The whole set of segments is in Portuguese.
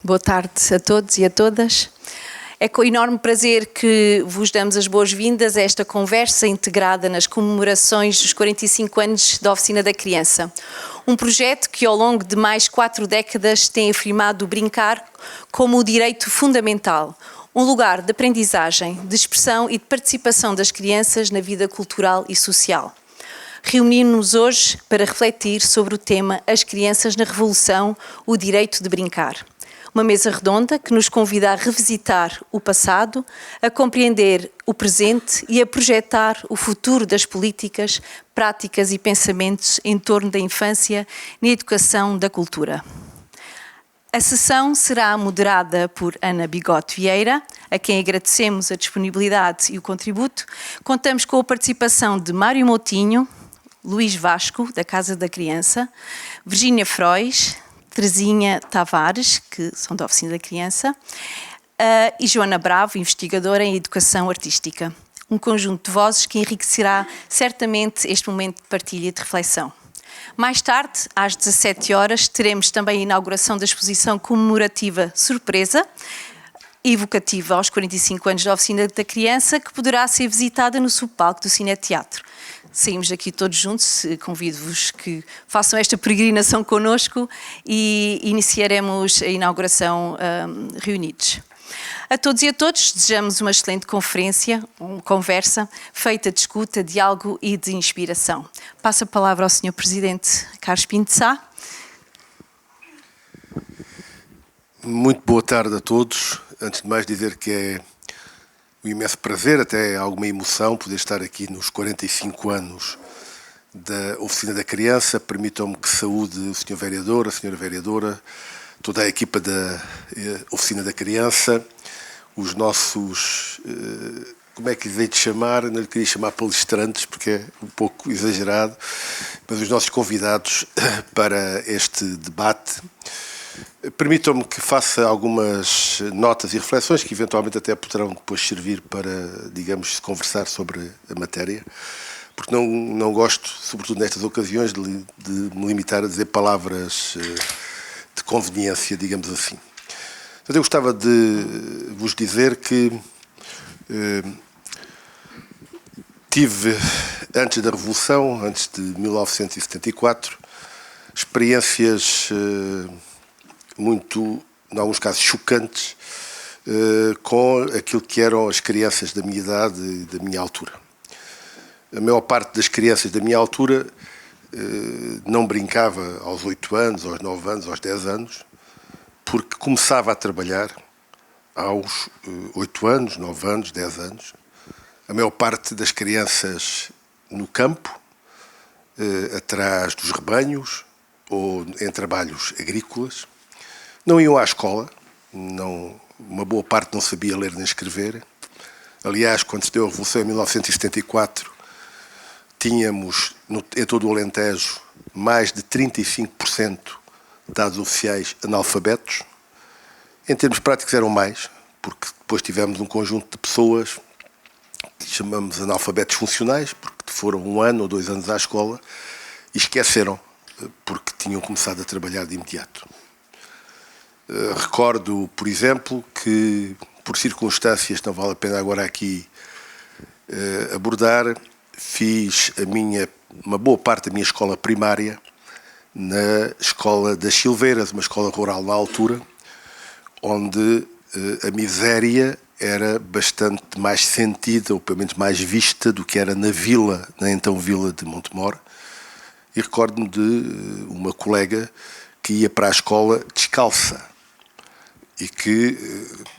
Boa tarde a todos e a todas. É com enorme prazer que vos damos as boas-vindas a esta conversa integrada nas comemorações dos 45 anos da Oficina da Criança. Um projeto que ao longo de mais 4 décadas tem afirmado o brincar como o direito fundamental, um lugar de aprendizagem, de expressão e de participação das crianças na vida cultural e social. Reunimos-nos hoje para refletir sobre o tema As Crianças na Revolução, o direito de brincar. Uma mesa redonda que nos convida a revisitar o passado, a compreender o presente e a projetar o futuro das políticas, práticas e pensamentos em torno da infância na educação da cultura. A sessão será moderada por Ana Bigote Vieira, a quem agradecemos a disponibilidade e o contributo. Contamos com a participação de Mário Moutinho, Luís Vasco, da Casa da Criança, Virgínia Frois, Terezinha Tavares, que são da Oficina da Criança, e Joana Bravo, investigadora em Educação Artística. Um conjunto de vozes que enriquecerá certamente este momento de partilha e de reflexão. Mais tarde, às 17 horas, teremos também a inauguração da exposição comemorativa Surpresa, evocativa aos 45 anos da Oficina da Criança, que poderá ser visitada no subpalco do Cineteatro. Saímos daqui todos juntos, convido-vos que façam esta peregrinação connosco e iniciaremos a inauguração reunidos. A todos e a todos desejamos uma excelente conferência, uma conversa feita de escuta, diálogo e de inspiração. Passo a palavra ao Sr. Presidente Carlos Pinto de Sá. Muito boa tarde a todos. Antes de mais dizer que é um imenso prazer, até alguma emoção, poder estar aqui nos 45 anos da Oficina da Criança. Permitam-me que saúde o Sr. Vereador, a Sra. Vereadora, toda a equipa da Oficina da Criança, os nossos, como é que lhe hei de chamar? Não lhe queria chamar palestrantes, porque é um pouco exagerado, mas os nossos convidados para este debate. Permitam-me que faça algumas notas e reflexões que eventualmente até poderão depois servir para, digamos, conversar sobre a matéria, porque não gosto, sobretudo nestas ocasiões, de me limitar a dizer palavras de conveniência, digamos assim. Mas eu gostava de vos dizer que tive, antes da Revolução, antes de 1974, experiências muito, em alguns casos, chocantes com aquilo que eram as crianças da minha idade e da minha altura. A maior parte das crianças da minha altura não brincava aos 8 anos, aos 9 anos, aos 10 anos, porque começava a trabalhar aos 8 anos, 9 anos, 10 anos. A maior parte das crianças no campo, atrás dos rebanhos ou em trabalhos agrícolas. Não iam à escola, uma boa parte não sabia ler nem escrever. Aliás, quando se deu a Revolução em 1974, tínhamos em todo o Alentejo mais de 35% de dados oficiais analfabetos. Em termos práticos eram mais, porque depois tivemos um conjunto de pessoas que chamamos analfabetos funcionais, porque foram 1 ano ou 2 anos à escola e esqueceram, porque tinham começado a trabalhar de imediato. Recordo, por exemplo, que, por circunstâncias, não vale a pena agora aqui abordar, fiz uma boa parte da minha escola primária na Escola das Silveiras, uma escola rural na altura, onde a miséria era bastante mais sentida, ou pelo menos mais vista, do que era na então vila de Montemor. E recordo-me de uma colega que ia para a escola descalça, e que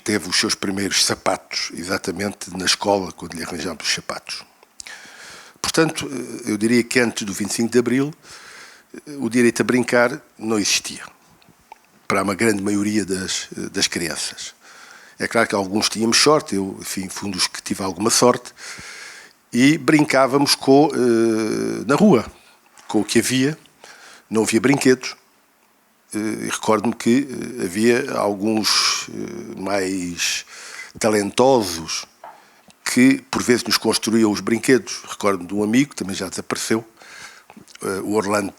teve os seus primeiros sapatos exatamente na escola, quando lhe arranjámos os sapatos. Portanto, eu diria que antes do 25 de Abril, o direito a brincar não existia, para uma grande maioria das crianças. É claro que alguns tínhamos sorte, eu, enfim, fui um dos que tive alguma sorte, e brincávamos na rua, com o que havia, não havia brinquedos. E recordo-me que havia alguns mais talentosos que, por vezes, nos construíam os brinquedos. Recordo-me de um amigo, também já desapareceu, o Orlando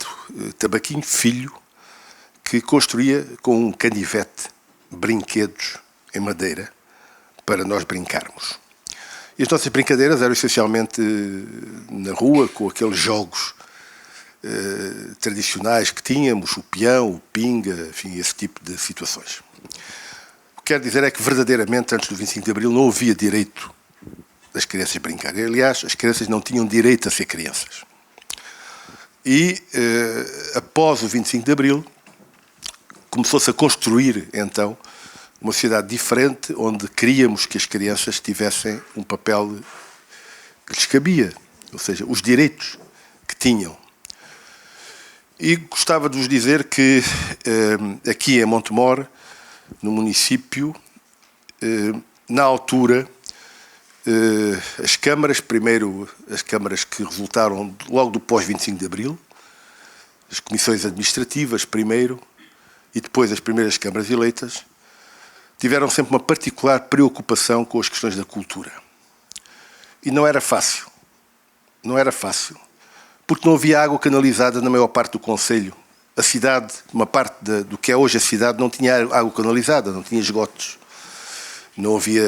Tabaquinho, filho, que construía com um canivete brinquedos em madeira para nós brincarmos. E as nossas brincadeiras eram essencialmente na rua, com aqueles jogos tradicionais que tínhamos, o peão, o pinga, enfim, esse tipo de situações. O que quero dizer é que, verdadeiramente, antes do 25 de Abril, não havia direito das crianças brincarem. Aliás, as crianças não tinham direito a ser crianças. E, após o 25 de Abril, começou-se a construir, então, uma sociedade diferente, onde queríamos que as crianças tivessem um papel que lhes cabia, ou seja, os direitos que tinham. E gostava de vos dizer que aqui em Montemor, no município, na altura, as câmaras, primeiro as câmaras que resultaram logo do pós-25 de Abril, as comissões administrativas primeiro, e depois as primeiras câmaras eleitas, tiveram sempre uma particular preocupação com as questões da cultura. E não era fácil. Não era fácil. Porque não havia água canalizada na maior parte do concelho. A cidade, uma parte do que é hoje a cidade, não tinha água canalizada, não tinha esgotos. Não havia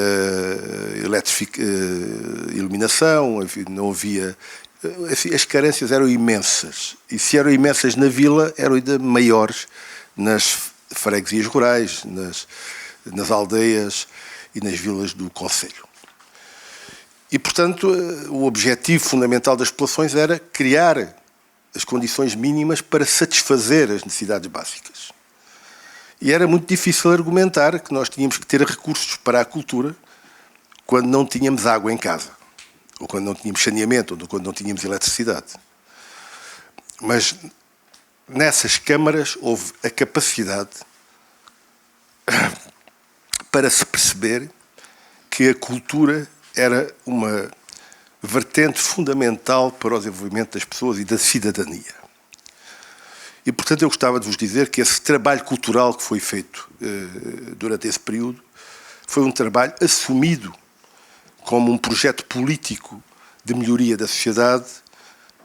iluminação, não havia... As carências eram imensas. E se eram imensas na vila, eram ainda maiores nas freguesias rurais, nas aldeias e nas vilas do concelho. E, portanto, o objetivo fundamental das populações era criar as condições mínimas para satisfazer as necessidades básicas. E era muito difícil argumentar que nós tínhamos que ter recursos para a cultura quando não tínhamos água em casa, ou quando não tínhamos saneamento, ou quando não tínhamos eletricidade. Mas nessas câmaras houve a capacidade para se perceber que a cultura era uma vertente fundamental para o desenvolvimento das pessoas e da cidadania. E, portanto, eu gostava de vos dizer que esse trabalho cultural que foi feito durante esse período foi um trabalho assumido como um projeto político de melhoria da sociedade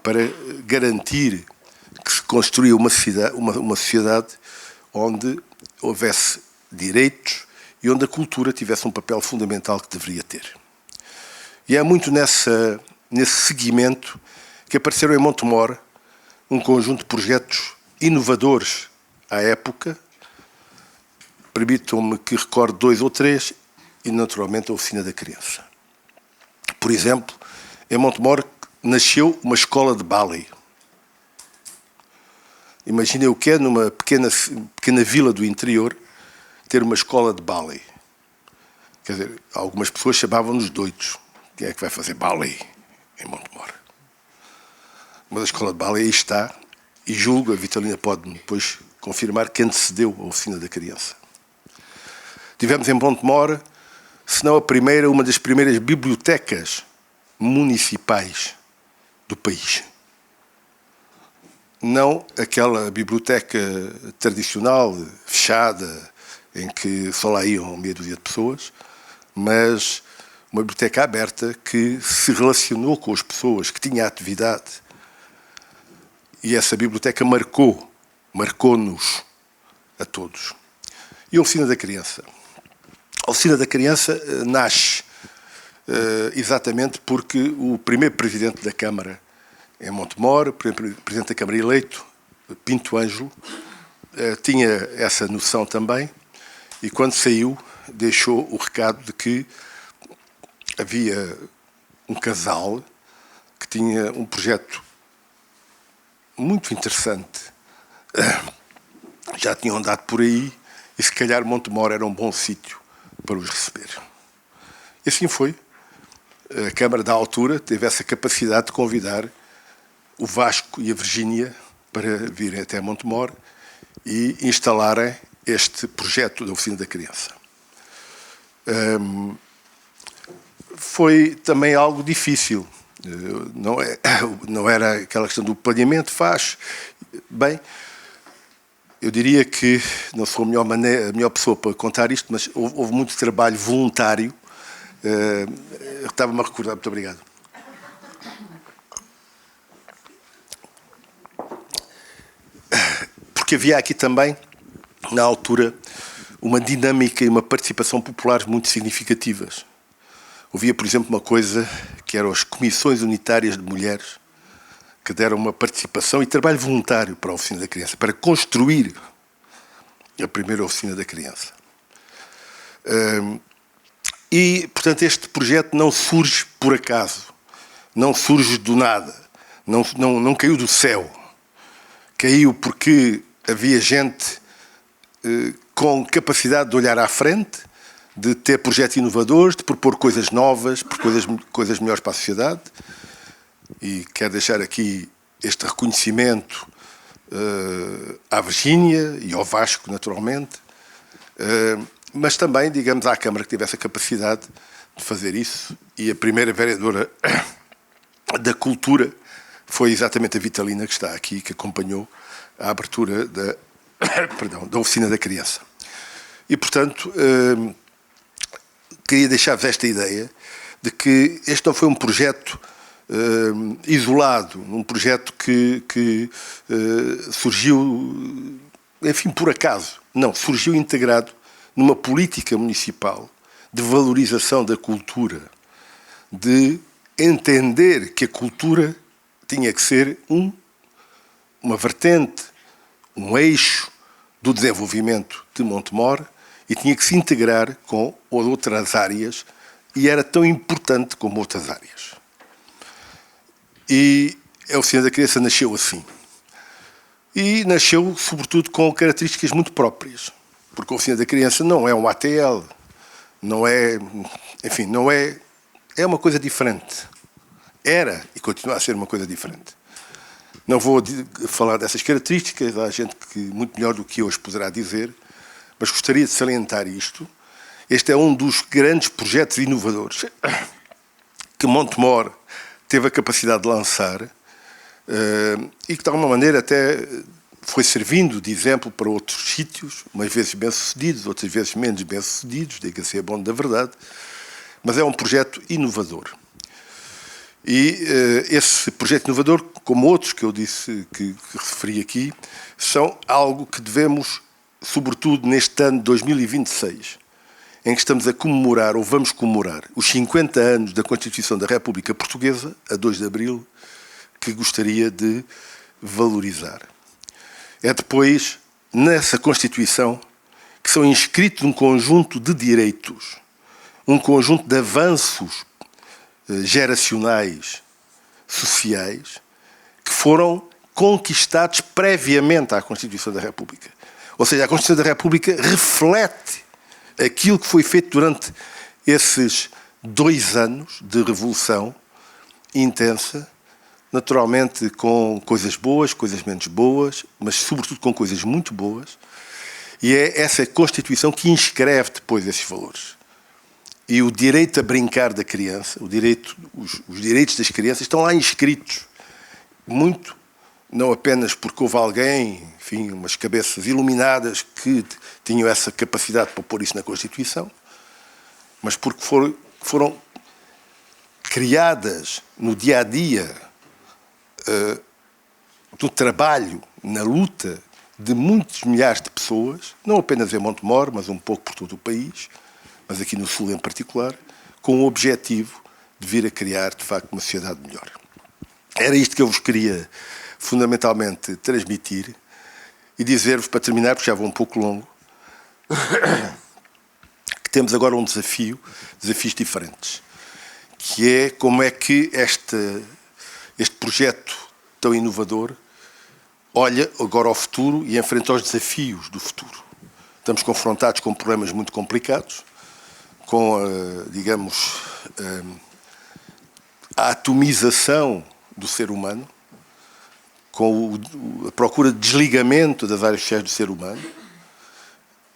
para garantir que se construía uma sociedade onde houvesse direitos e onde a cultura tivesse um papel fundamental que deveria ter. E é muito nesse seguimento que apareceram em Montemor um conjunto de projetos inovadores à época. Permitam-me que recorde 2 ou 3 e, naturalmente, a Oficina da Criança. Por exemplo, em Montemor nasceu uma escola de ballet. Imaginem o que é, numa pequena vila do interior, ter uma escola de ballet. Quer dizer, algumas pessoas chamavam-nos doidos. Quem é que vai fazer ballet em Montemor? Mas a escola de ballet aí está, e julgo, a Vitalina pode depois confirmar, que antecedeu a Oficina da Criança. Tivemos em Montemor, se não a primeira, uma das primeiras bibliotecas municipais do país. Não aquela biblioteca tradicional, fechada, em que só lá iam meia dúzia de pessoas, mas uma biblioteca aberta que se relacionou com as pessoas, que tinha atividade. E essa biblioteca marcou-nos a todos. E a Oficina da Criança? A Oficina da Criança nasce exatamente porque o primeiro presidente da Câmara em Montemor, o primeiro presidente da Câmara eleito, Pinto Ângelo, tinha essa noção também, e quando saiu deixou o recado de que havia um casal que tinha um projeto muito interessante. Já tinham andado por aí e se calhar Montemor era um bom sítio para os receber. E assim foi. A Câmara da altura teve essa capacidade de convidar o Vasco e a Virgínia para virem até Montemor e instalarem este projeto da Oficina da Criança. Foi também algo difícil. Não era aquela questão do planeamento, faz bem. Eu diria que não sou a melhor pessoa para contar isto, mas houve muito trabalho voluntário. Estava-me a recordar, muito obrigado. Porque havia aqui também, na altura, uma dinâmica e uma participação popular muito significativas. Havia, por exemplo, uma coisa que eram as comissões unitárias de mulheres, que deram uma participação e trabalho voluntário para a Oficina da Criança, para construir a primeira Oficina da Criança. E, portanto, este projeto não surge por acaso, não surge do nada, não caiu do céu. Caiu porque havia gente com capacidade de olhar à frente, de ter projetos inovadores, de propor coisas novas, coisas melhores para a sociedade. E quero deixar aqui este reconhecimento à Virgínia e ao Vasco, naturalmente, mas também, digamos, à Câmara que tivesse a capacidade de fazer isso. E a primeira vereadora da Cultura foi exatamente a Vitalina, que está aqui, que acompanhou a abertura da Oficina da Criança. E, portanto, queria deixar-vos esta ideia de que este não foi um projeto isolado, um projeto que surgiu, enfim, por acaso. Não, surgiu integrado numa política municipal de valorização da cultura, de entender que a cultura tinha que ser uma vertente, um eixo do desenvolvimento de Montemor e tinha que se integrar com outras áreas e era tão importante como outras áreas. E a Oficina da Criança nasceu assim. E nasceu, sobretudo, com características muito próprias. Porque a Oficina da Criança não é um ATL, não é... Enfim, não é... É uma coisa diferente. Era e continua a ser uma coisa diferente. Não vou falar dessas características, há gente que muito melhor do que eu as poderá dizer, mas gostaria de salientar isto. Este é um dos grandes projetos inovadores que Montemor teve a capacidade de lançar e que, de alguma maneira, até foi servindo de exemplo para outros sítios, umas vezes bem-sucedidos, outras vezes menos bem-sucedidos, diga-se a bom da verdade, mas é um projeto inovador. E esse projeto inovador, como outros que eu disse, que referi aqui, são algo que devemos, sobretudo neste ano de 2026, em que estamos a comemorar, ou vamos comemorar, os 50 anos da Constituição da República Portuguesa, a 2 de Abril, que gostaria de valorizar. É depois, nessa Constituição, que são inscritos um conjunto de direitos, um conjunto de avanços geracionais, sociais, que foram conquistados previamente à Constituição da República. Ou seja, a Constituição da República reflete aquilo que foi feito durante esses 2 anos de revolução intensa, naturalmente com coisas boas, coisas menos boas, mas sobretudo com coisas muito boas, e é essa Constituição que inscreve depois esses valores. E o direito a brincar da criança, os direitos das crianças estão lá inscritos. Muito, não apenas porque houve alguém, enfim, umas cabeças iluminadas que tinham essa capacidade para pôr isso na Constituição, mas porque foram criadas no dia-a-dia do trabalho, na luta de muitos milhares de pessoas, não apenas em Montemor, mas um pouco por todo o país, mas aqui no Sul em particular, com o objetivo de vir a criar, de facto, uma sociedade melhor. Era isto que eu vos queria, fundamentalmente, transmitir e dizer-vos, para terminar, porque já vou um pouco longo, que temos agora um desafios diferentes, que é como é que este projeto tão inovador olha agora ao futuro e enfrenta os desafios do futuro. Estamos confrontados com problemas muito complicados, com, digamos, a atomização do ser humano, com a procura de desligamento das áreas sociais do ser humano.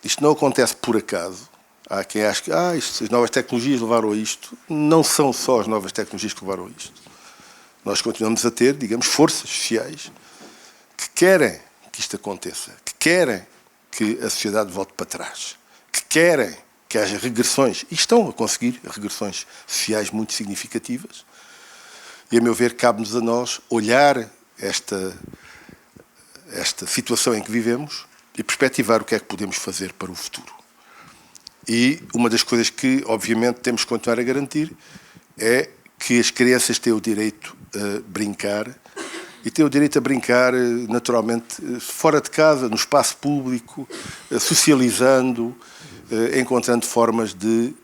Isto não acontece por acaso. Há quem ache que as novas tecnologias levaram a isto. Não são só as novas tecnologias que levaram a isto. Nós continuamos a ter, digamos, forças sociais que querem que isto aconteça, que querem que a sociedade volte para trás, que querem que haja regressões, e estão a conseguir regressões sociais muito significativas. E, a meu ver, cabe-nos a nós olhar esta situação em que vivemos e perspectivar o que é que podemos fazer para o futuro. E uma das coisas que, obviamente, temos que continuar a garantir é que as crianças têm o direito a brincar e têm o direito a brincar, naturalmente, fora de casa, no espaço público, socializando, encontrando formas de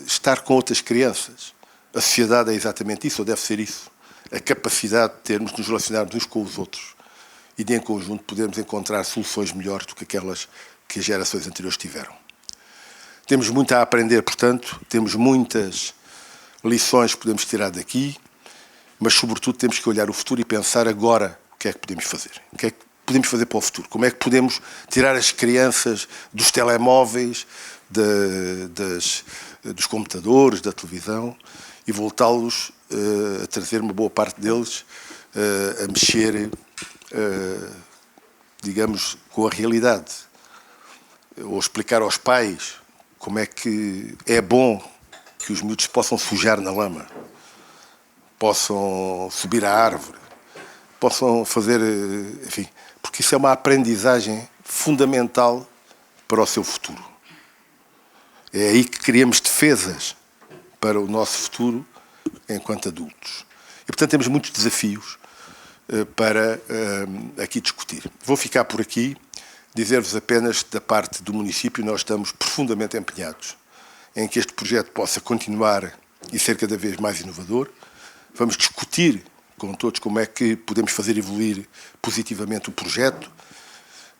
estar com outras crianças. A sociedade é exatamente isso, ou deve ser isso. A capacidade de termos de nos relacionarmos uns com os outros e de, em conjunto, podermos encontrar soluções melhores do que aquelas que as gerações anteriores tiveram. Temos muito a aprender, portanto, temos muitas lições que podemos tirar daqui, mas, sobretudo, temos que olhar o futuro e pensar agora o que é que podemos fazer. O que é que podemos fazer para o futuro? Como é que podemos tirar as crianças dos telemóveis, dos computadores, da televisão e voltá-los a trazer uma boa parte deles a mexer, digamos, com a realidade. Ou explicar aos pais como é que é bom que os miúdos possam sujar na lama, possam subir à árvore, possam fazer, enfim, porque isso é uma aprendizagem fundamental para o seu futuro. É aí que criamos defesas para o nosso futuro enquanto adultos. E, portanto, temos muitos desafios para aqui discutir. Vou ficar por aqui, dizer-vos apenas que da parte do município nós estamos profundamente empenhados em que este projeto possa continuar e ser cada vez mais inovador. Vamos discutir com todos como é que podemos fazer evoluir positivamente o projeto,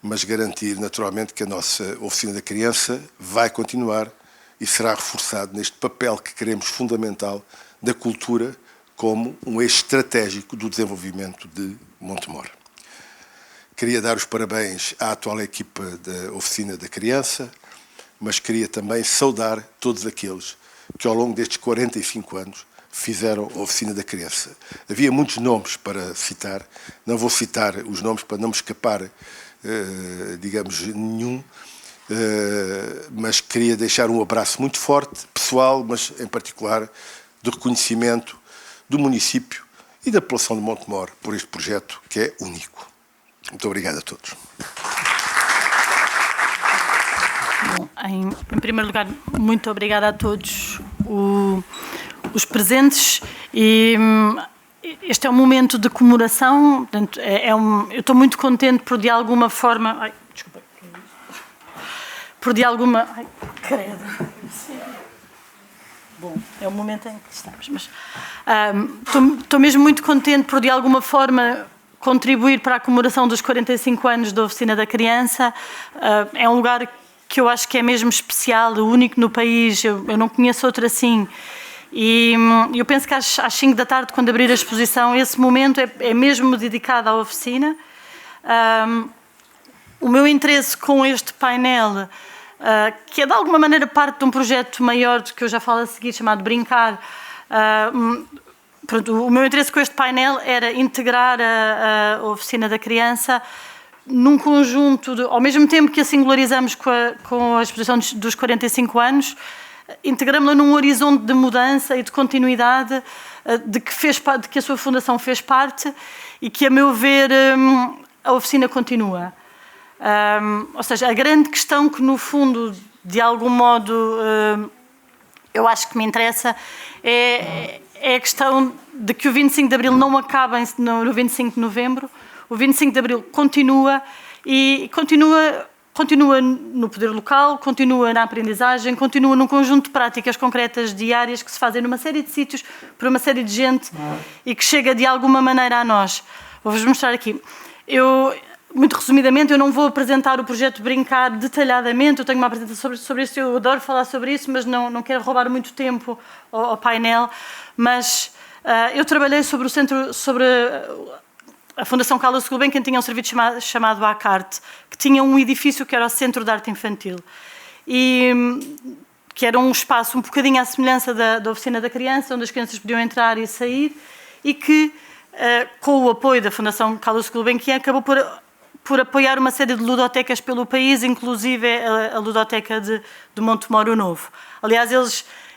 mas garantir naturalmente que a nossa Oficina da Criança vai continuar e será reforçado neste papel que queremos fundamental da cultura como um eixo estratégico do desenvolvimento de Montemor. Queria dar os parabéns à atual equipa da Oficina da Criança, mas queria também saudar todos aqueles que ao longo destes 45 anos fizeram a Oficina da Criança. Havia muitos nomes para citar, não vou citar os nomes para não me escapar, digamos, nenhum, mas queria deixar um abraço muito forte, pessoal, mas em particular de reconhecimento do município e da população de Montemor por este projeto que é único. Muito obrigado a todos. Bom, em primeiro lugar, muito obrigada a todos os presentes e este é um momento de comemoração, portanto, eu estou muito contente por de alguma forma... Bom, é o momento em que estamos, mas estou mesmo muito contente por de alguma forma contribuir para a comemoração dos 45 anos da Oficina da Criança. É um lugar que eu acho que é mesmo especial, único no país, eu não conheço outro assim. E eu penso que às 5 da tarde, quando abrir a exposição, esse momento é mesmo dedicado à oficina. O meu interesse com este painel, que é de alguma maneira parte de um projeto maior, do que eu já falo a seguir, chamado Brincar. Pronto, o meu interesse com este painel era integrar a Oficina da Criança num conjunto, ao mesmo tempo que a singularizamos com a exposição dos 45 anos, integramos-la num horizonte de mudança e de continuidade de que a sua fundação fez parte e que, a meu ver, a oficina continua. Ou seja, a grande questão que, no fundo, de algum modo, eu acho que me interessa é a questão de que o 25 de Abril não acaba no 25 de Novembro. O 25 de Abril continua e continua no poder local, continua na aprendizagem, continua num conjunto de práticas concretas diárias que se fazem numa série de sítios, por uma série de gente e que chega de alguma maneira a nós. Vou-vos mostrar aqui. Muito resumidamente, eu não vou apresentar o projeto Brincar detalhadamente, eu tenho uma apresentação sobre isso, eu adoro falar sobre isso, mas não quero roubar muito tempo ao painel, mas eu trabalhei sobre a Fundação Carlos Gulbenkian tinha um serviço chamado ACART, que tinha um edifício que era o Centro de Arte Infantil, e que era um espaço um bocadinho à semelhança da Oficina da Criança, onde as crianças podiam entrar e sair, e que, com o apoio da Fundação Carlos Gulbenkian, acabou por apoiar uma série de ludotecas pelo país, inclusive a ludoteca de Montemor o Novo. Aliás,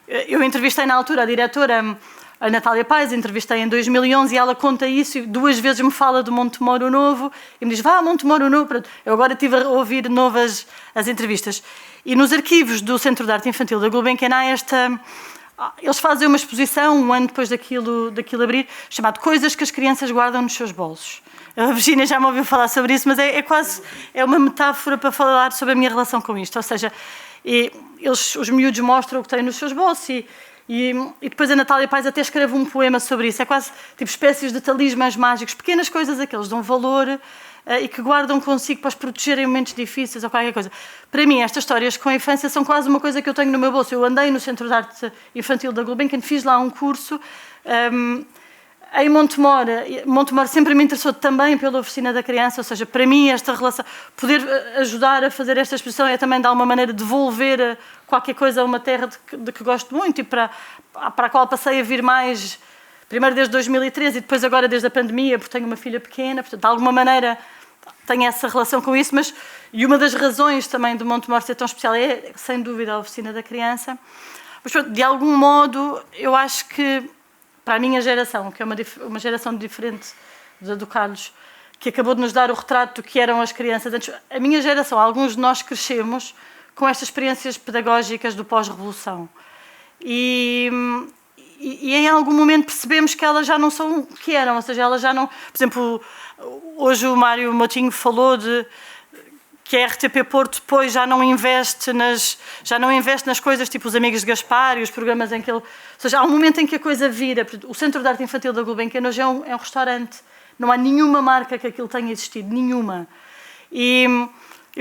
eu entrevistei na altura a diretora a Natália Pais, entrevistei em 2011 e ela conta isso e 2 vezes me fala do Montemoro Novo e me diz, vá a Montemoro Novo. Pronto, eu agora estive a ouvir novas as entrevistas. E nos arquivos do Centro de Arte Infantil da Gulbenkian há eles fazem uma exposição, um ano depois daquilo abrir, chamado Coisas que as crianças guardam nos seus bolsos. A Virginia já me ouviu falar sobre isso, mas é uma metáfora para falar sobre a minha relação com isto. Ou seja, os miúdos mostram o que têm nos seus bolsos e depois a Natália Pais até escreve um poema sobre isso. É quase tipo espécies de talismãs mágicos, pequenas coisas a que eles dão valor e que guardam consigo para os protegerem em momentos difíceis ou qualquer coisa. Para mim, estas histórias com a infância são quase uma coisa que eu tenho no meu bolso. Eu andei no Centro de Arte Infantil da Gulbenkian, fiz lá um curso em Montemor. Montemor sempre me interessou também pela Oficina da Criança, ou seja, para mim esta relação, poder ajudar a fazer esta exposição é também de alguma maneira devolver qualquer coisa a uma terra de que gosto muito e para a qual passei a vir mais, primeiro desde 2013 e depois agora desde a pandemia, porque tenho uma filha pequena, portanto, de alguma maneira tenho essa relação com isso, e uma das razões também do Montemor ser tão especial é, sem dúvida, a Oficina da Criança. Mas, de algum modo, eu acho que para a minha geração, que é uma geração diferente da do Carlos, que acabou de nos dar o retrato do que eram as crianças antes, a minha geração, alguns de nós crescemos com estas experiências pedagógicas do pós-revolução. E em algum momento percebemos que elas já não são o que eram, ou seja, elas já não... Por exemplo, hoje o Mário Moutinho falou de que a RTP Porto depois já não investe nas coisas tipo os Amigos de Gaspar e os programas em que ele... Ou seja, há um momento em que a coisa vira. O Centro de Arte Infantil da Gulbenkian hoje é um restaurante. Não há nenhuma marca que aquilo tenha existido, nenhuma. E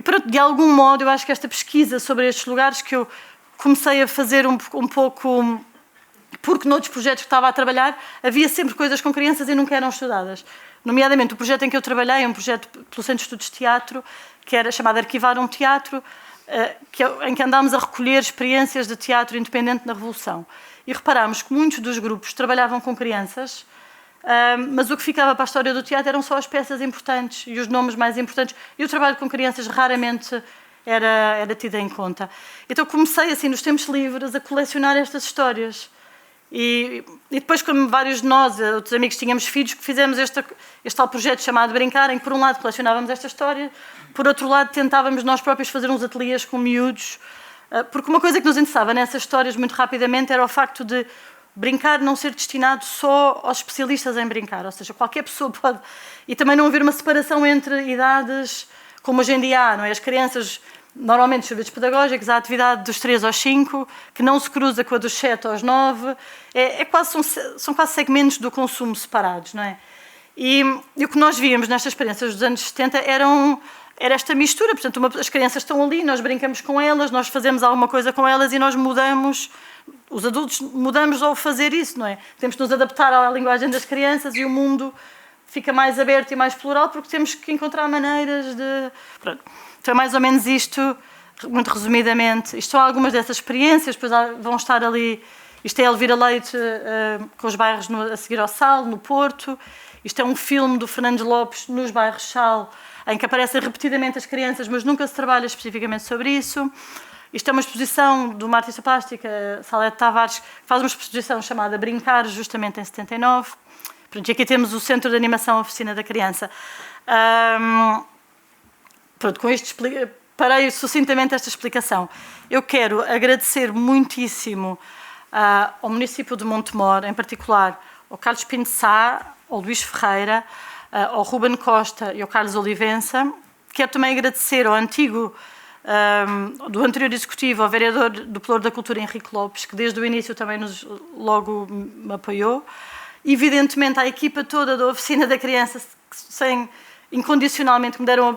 pronto, de algum modo, eu acho que esta pesquisa sobre estes lugares que eu comecei a fazer um pouco... Porque noutros projetos que estava a trabalhar havia sempre coisas com crianças e nunca eram estudadas. Nomeadamente, o projeto em que eu trabalhei é um projeto pelo Centro de Estudos de Teatro, que era chamado Arquivar um Teatro, em que andámos a recolher experiências de teatro independente na Revolução. E reparámos que muitos dos grupos trabalhavam com crianças, mas o que ficava para a história do teatro eram só as peças importantes e os nomes mais importantes. E o trabalho com crianças raramente era tido em conta. Então comecei, assim, nos tempos livres, a colecionar estas histórias. E depois, como vários de nós, outros amigos, tínhamos filhos, que fizemos este tal projeto chamado Brincar, em que por um lado colecionávamos esta história, por outro lado tentávamos nós próprios fazer uns ateliês com miúdos, porque uma coisa que nos interessava nessas histórias muito rapidamente era o facto de brincar não ser destinado só aos especialistas em brincar, ou seja, qualquer pessoa pode... E também não haver uma separação entre idades, como hoje em dia há, não é? As crianças... Normalmente, nos serviços pedagógicos, há a atividade dos 3 aos 5, que não se cruza com a dos 7 aos 9. São quase segmentos do consumo separados, não é? E o que nós víamos nestas experiências dos anos 70 era esta mistura. Portanto, as crianças estão ali, nós brincamos com elas, nós fazemos alguma coisa com elas e nós mudamos. Os adultos mudamos ao fazer isso, não é? Temos de nos adaptar à linguagem das crianças e o mundo fica mais aberto e mais plural porque temos que encontrar maneiras de... Pronto. Então é mais ou menos isto, muito resumidamente. Isto são algumas dessas experiências, depois vão estar ali... Isto é Elvira Leite com os bairros a seguir ao Sal, no Porto. Isto é um filme do Fernando Lopes nos bairros Sal, em que aparecem repetidamente as crianças, mas nunca se trabalha especificamente sobre isso. Isto é uma exposição de uma artista plástica, Salete Tavares, que faz uma exposição chamada Brincar, justamente em 79. Pronto, e aqui temos o Centro de Animação Oficina da Criança. Pronto, com isto parei sucintamente esta explicação. Eu quero agradecer muitíssimo ao município de Montemor, em particular ao Carlos Pinto de Sá, ao Luís Ferreira, ao Ruben Costa e ao Carlos Olivença. Quero também agradecer ao antigo, do anterior executivo, ao vereador do Pelouro da Cultura, Henrique Lopes, que desde o início também logo me apoiou. Evidentemente, à equipa toda da Oficina da Criança, incondicionalmente, que me deram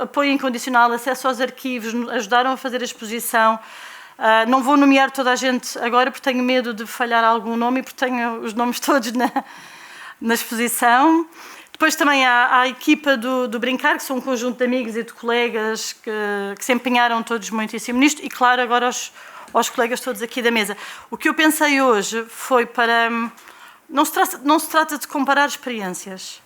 apoio incondicional, acesso aos arquivos, ajudaram a fazer a exposição. Não vou nomear toda a gente agora, porque tenho medo de falhar algum nome e porque tenho os nomes todos na exposição. Depois também há a equipa do Brincar, que são um conjunto de amigos e de colegas que se empenharam todos muitíssimo nisto, e claro, agora aos colegas todos aqui da mesa. O que eu pensei hoje foi para... Não se trata de comparar experiências.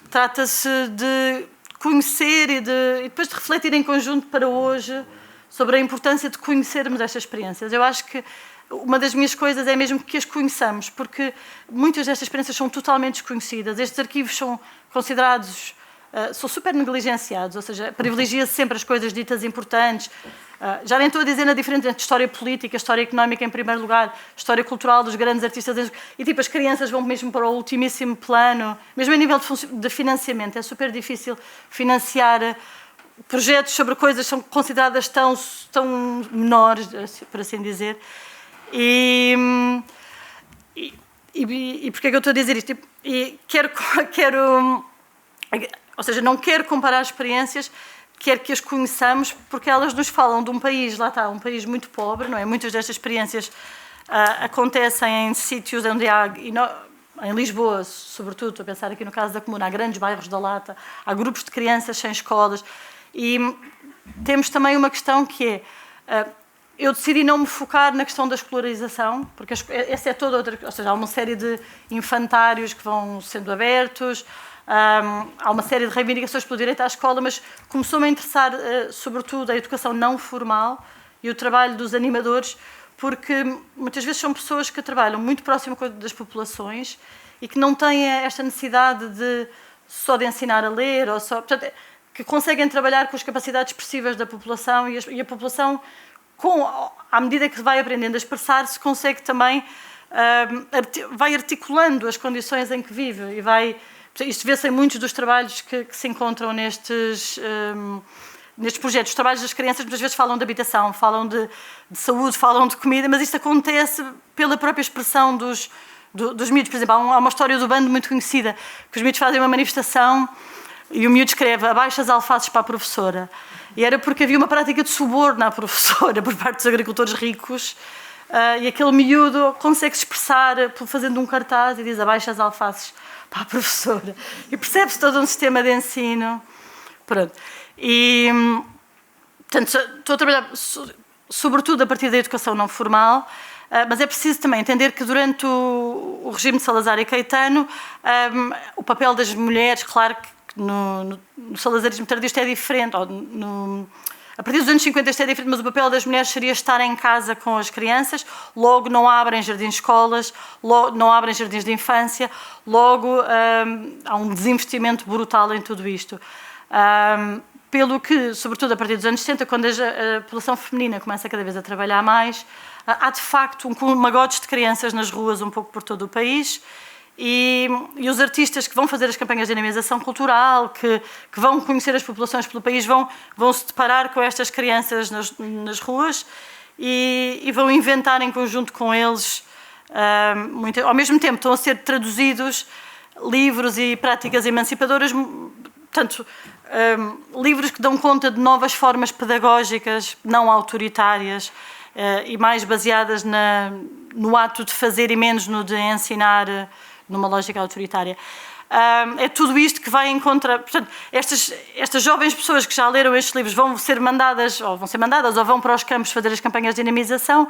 Trata-se de conhecer e depois de refletir em conjunto para hoje sobre a importância de conhecermos estas experiências. Eu acho que uma das minhas coisas é mesmo que as conheçamos, porque muitas destas experiências são totalmente desconhecidas. Estes arquivos são considerados, são super negligenciados, ou seja, privilegia-se sempre as coisas ditas importantes. Já nem estou a dizer na diferença entre história política, história económica em primeiro lugar, história cultural dos grandes artistas, e tipo, as crianças vão mesmo para o ultimíssimo plano, mesmo a nível de financiamento, é super difícil financiar projetos sobre coisas que são consideradas tão menores, por assim dizer. E porquê é que eu estou a dizer isto? E ou seja, não quero comparar experiências, quero que as conheçamos, porque elas nos falam de um país, lá está, um país muito pobre, não é? Muitas destas experiências acontecem em sítios onde há, em Lisboa, sobretudo, estou a pensar aqui no caso da Comuna, há grandes bairros da Lata, há grupos de crianças sem escolas, e temos também uma questão que é, eu decidi não me focar na questão da escolarização, porque essa é toda outra, ou seja, há uma série de infantários que vão sendo abertos, há uma série de reivindicações pelo direito à escola, mas começou-me a interessar, sobretudo, a educação não formal e o trabalho dos animadores, porque muitas vezes são pessoas que trabalham muito próximo das populações e que não têm esta necessidade só de ensinar a ler, ou só, portanto, que conseguem trabalhar com as capacidades expressivas da população e a população, à medida que vai aprendendo a expressar-se, consegue também, vai articulando as condições em que vive e vai. Isto vê-se em muitos dos trabalhos que se encontram nestes projetos. Os trabalhos das crianças muitas vezes falam de habitação, falam de saúde, falam de comida, mas isto acontece pela própria expressão dos miúdos. Por exemplo, há uma história do bando muito conhecida, que os miúdos fazem uma manifestação e o miúdo escreve abaixo as alfaces para a professora. E era porque havia uma prática de suborno à professora por parte dos agricultores ricos, e aquele miúdo consegue se expressar fazendo um cartaz e diz abaixo as alfaces para a professora. E percebe-se todo um sistema de ensino. Pronto. E, portanto, estou a trabalhar sobretudo a partir da educação não formal, mas é preciso também entender que durante o regime de Salazar e Caetano, o papel das mulheres, claro que no salazarismo tardio isto é diferente, a partir dos anos 50 isto é diferente, mas o papel das mulheres seria estar em casa com as crianças, logo não abrem jardins-escolas, não abrem jardins de infância, logo há um desinvestimento brutal em tudo isto. Pelo que, sobretudo a partir dos anos 60, quando a população feminina começa cada vez a trabalhar mais, há de facto magotes de crianças nas ruas um pouco por todo o país, e os artistas que vão fazer as campanhas de dinamização cultural, que vão conhecer as populações pelo país, vão se deparar com estas crianças nas ruas e vão inventar em conjunto com eles, ao mesmo tempo estão a ser traduzidos livros e práticas emancipadoras, portanto, livros que dão conta de novas formas pedagógicas não autoritárias e mais baseadas no ato de fazer e menos no de ensinar numa lógica autoritária. É tudo isto que vai em contra... Portanto, estas jovens pessoas que já leram estes livros vão ser mandadas ou vão para os campos fazer as campanhas de dinamização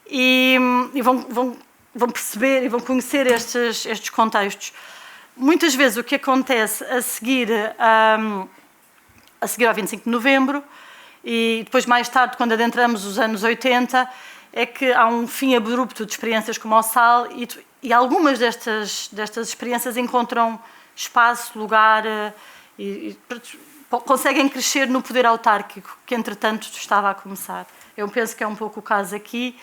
e vão perceber e vão conhecer estes contextos. Muitas vezes o que acontece a seguir ao 25 de novembro e depois mais tarde, quando adentramos os anos 80, é que há um fim abrupto de experiências como o SAL e algumas destas experiências encontram espaço, lugar e conseguem crescer no poder autárquico que, entretanto, estava a começar. Eu penso que é um pouco o caso aqui.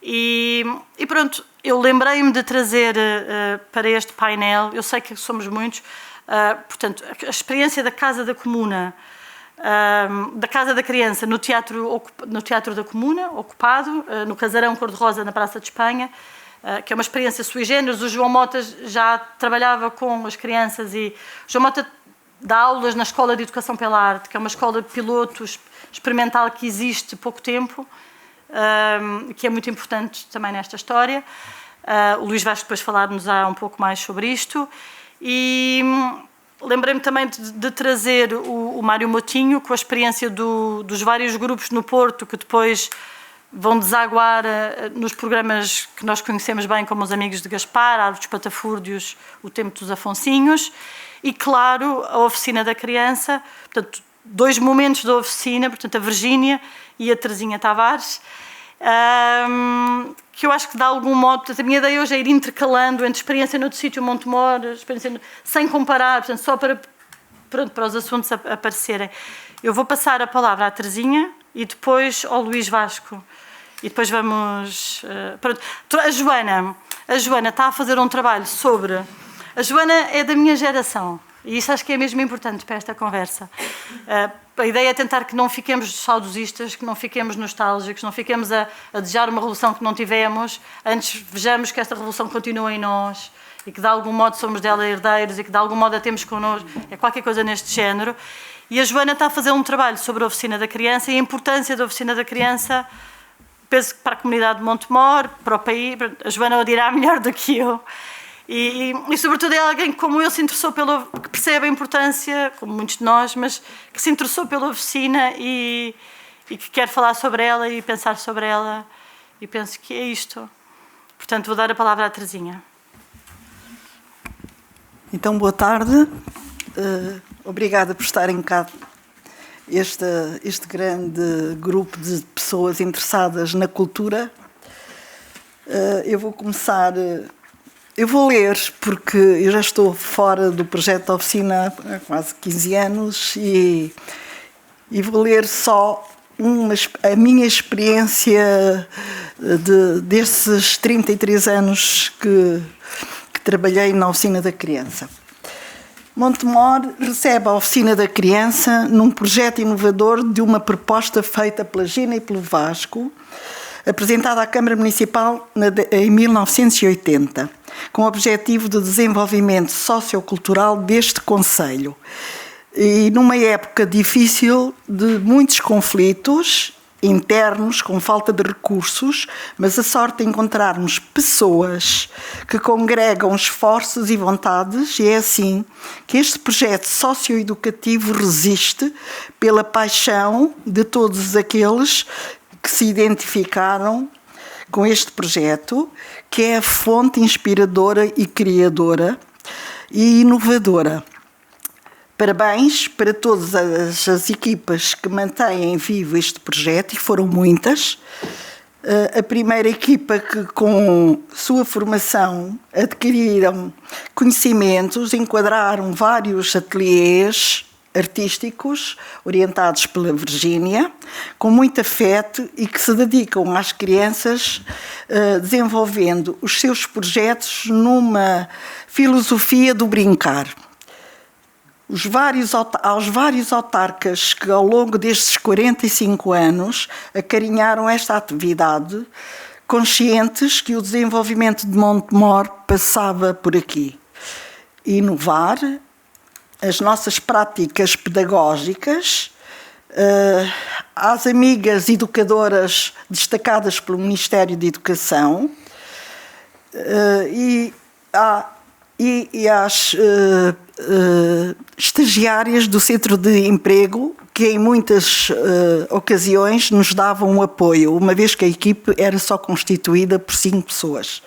E pronto, eu lembrei-me de trazer para este painel, eu sei que somos muitos, portanto, a experiência da Casa da Comuna, da Casa da Criança no Teatro da Comuna, ocupado, no Casarão Cor-de-Rosa, na Praça de Espanha, que é uma experiência sui generis. O João Mota já trabalhava com as crianças e o João Mota dá aulas na Escola de Educação pela Arte, que é uma escola de piloto experimental que existe há pouco tempo, que é muito importante também nesta história. O Luís vai depois falar-nos um pouco mais sobre isto. E lembrei-me também de trazer o Mário Motinho, com a experiência dos vários grupos no Porto, que depois vão desaguar nos programas que nós conhecemos bem, como os Amigos de Gaspar, Árvores dos Patafúrdios, O Tempo dos Afonsinhos, e, claro, a Oficina da Criança, portanto, 2 momentos da oficina, portanto, a Virgínia e a Terezinha Tavares, que eu acho que de algum modo, portanto, a minha ideia hoje é ir intercalando entre experiência noutro sítio, Montemor, experiência sem comparar, portanto, só para os assuntos aparecerem. Eu vou passar a palavra à Teresinha e depois ao Luís Vasco. E depois vamos... pronto. A Joana está a fazer um trabalho sobre... A Joana é da minha geração. E isso acho que é mesmo importante para esta conversa. A ideia é tentar que não fiquemos saudosistas, que não fiquemos nostálgicos, não fiquemos a desejar uma revolução que não tivemos, antes vejamos que esta revolução continua em nós e que de algum modo somos dela herdeiros e que de algum modo a temos connosco, é qualquer coisa neste género. E a Joana está a fazer um trabalho sobre a Oficina da Criança e a importância da Oficina da Criança, penso que para a comunidade de Montemor, para o país, a Joana o dirá melhor do que eu. E sobretudo é alguém que, como eu, se interessou que percebe a importância, como muitos de nós, mas que se interessou pela oficina e que quer falar sobre ela e pensar sobre ela. E penso que é isto. Portanto, vou dar a palavra à Teresinha. Então, boa tarde. Obrigada por estarem cá. Este grande grupo de pessoas interessadas na cultura. Eu vou começar... Eu vou ler, porque eu já estou fora do projeto da oficina há quase 15 anos e vou ler só a minha experiência desses 33 anos que trabalhei na Oficina da Criança. Montemor recebe a Oficina da Criança num projeto inovador de uma proposta feita pela Gina e pelo Vasco, apresentada à Câmara Municipal em 1980, com o objetivo de desenvolvimento sociocultural deste concelho. E numa época difícil de muitos conflitos internos, com falta de recursos, mas a sorte de encontrarmos pessoas que congregam esforços e vontades, e é assim que este projeto socioeducativo resiste pela paixão de todos aqueles que se identificaram com este projeto, que é a fonte inspiradora e criadora e inovadora. Parabéns para todas as equipas que mantêm vivo este projeto, e foram muitas. A primeira equipa que, com sua formação, adquiriram conhecimentos, enquadraram vários ateliês artísticos, orientados pela Virgínia, com muito afeto e que se dedicam às crianças, desenvolvendo os seus projetos numa filosofia do brincar. Aos vários autarcas que, ao longo destes 45 anos, acarinharam esta atividade, conscientes que o desenvolvimento de Montemor passava por aqui. Inovar as nossas práticas pedagógicas, às amigas educadoras destacadas pelo Ministério da Educação e às estagiárias do Centro de Emprego, que em muitas ocasiões nos davam um apoio, uma vez que a equipe era só constituída por 5 pessoas.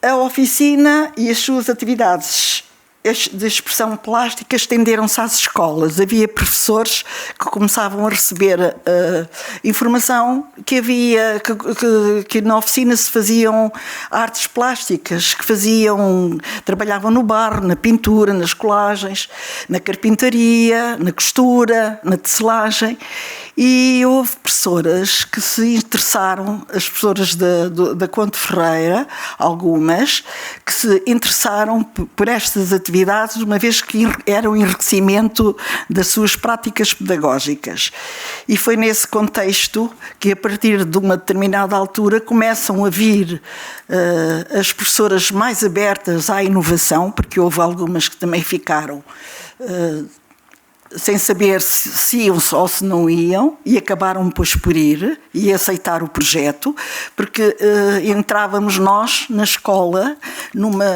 A oficina e as suas atividades de expressão plástica estenderam-se às escolas. Havia professores que começavam a receber informação que na oficina se faziam artes plásticas, que trabalhavam no barro, na pintura, nas colagens, na carpintaria, na costura, na tecelagem. E houve professoras que se interessaram, as professoras da Conde Ferreira, algumas, que se interessaram por estas atividades, uma vez que eram enriquecimento das suas práticas pedagógicas. E foi nesse contexto que, a partir de uma determinada altura, começam a vir as professoras mais abertas à inovação, porque houve algumas que também ficaram sem saber se iam ou se não iam, e acabaram depois por ir e aceitar o projeto, porque entrávamos nós na escola numa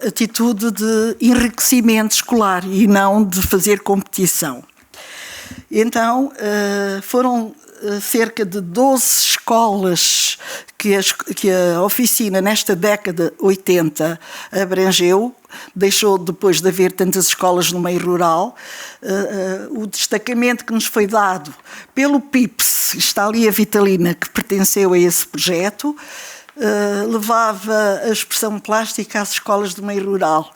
atitude de enriquecimento escolar e não de fazer competição. Então foram cerca de 12 escolas que a oficina, nesta década 80, abrangeu. Deixou, depois de haver tantas escolas no meio rural, o destacamento que nos foi dado pelo PIPS, está ali a Vitalina, que pertenceu a esse projeto, levava a expressão plástica às escolas do meio rural.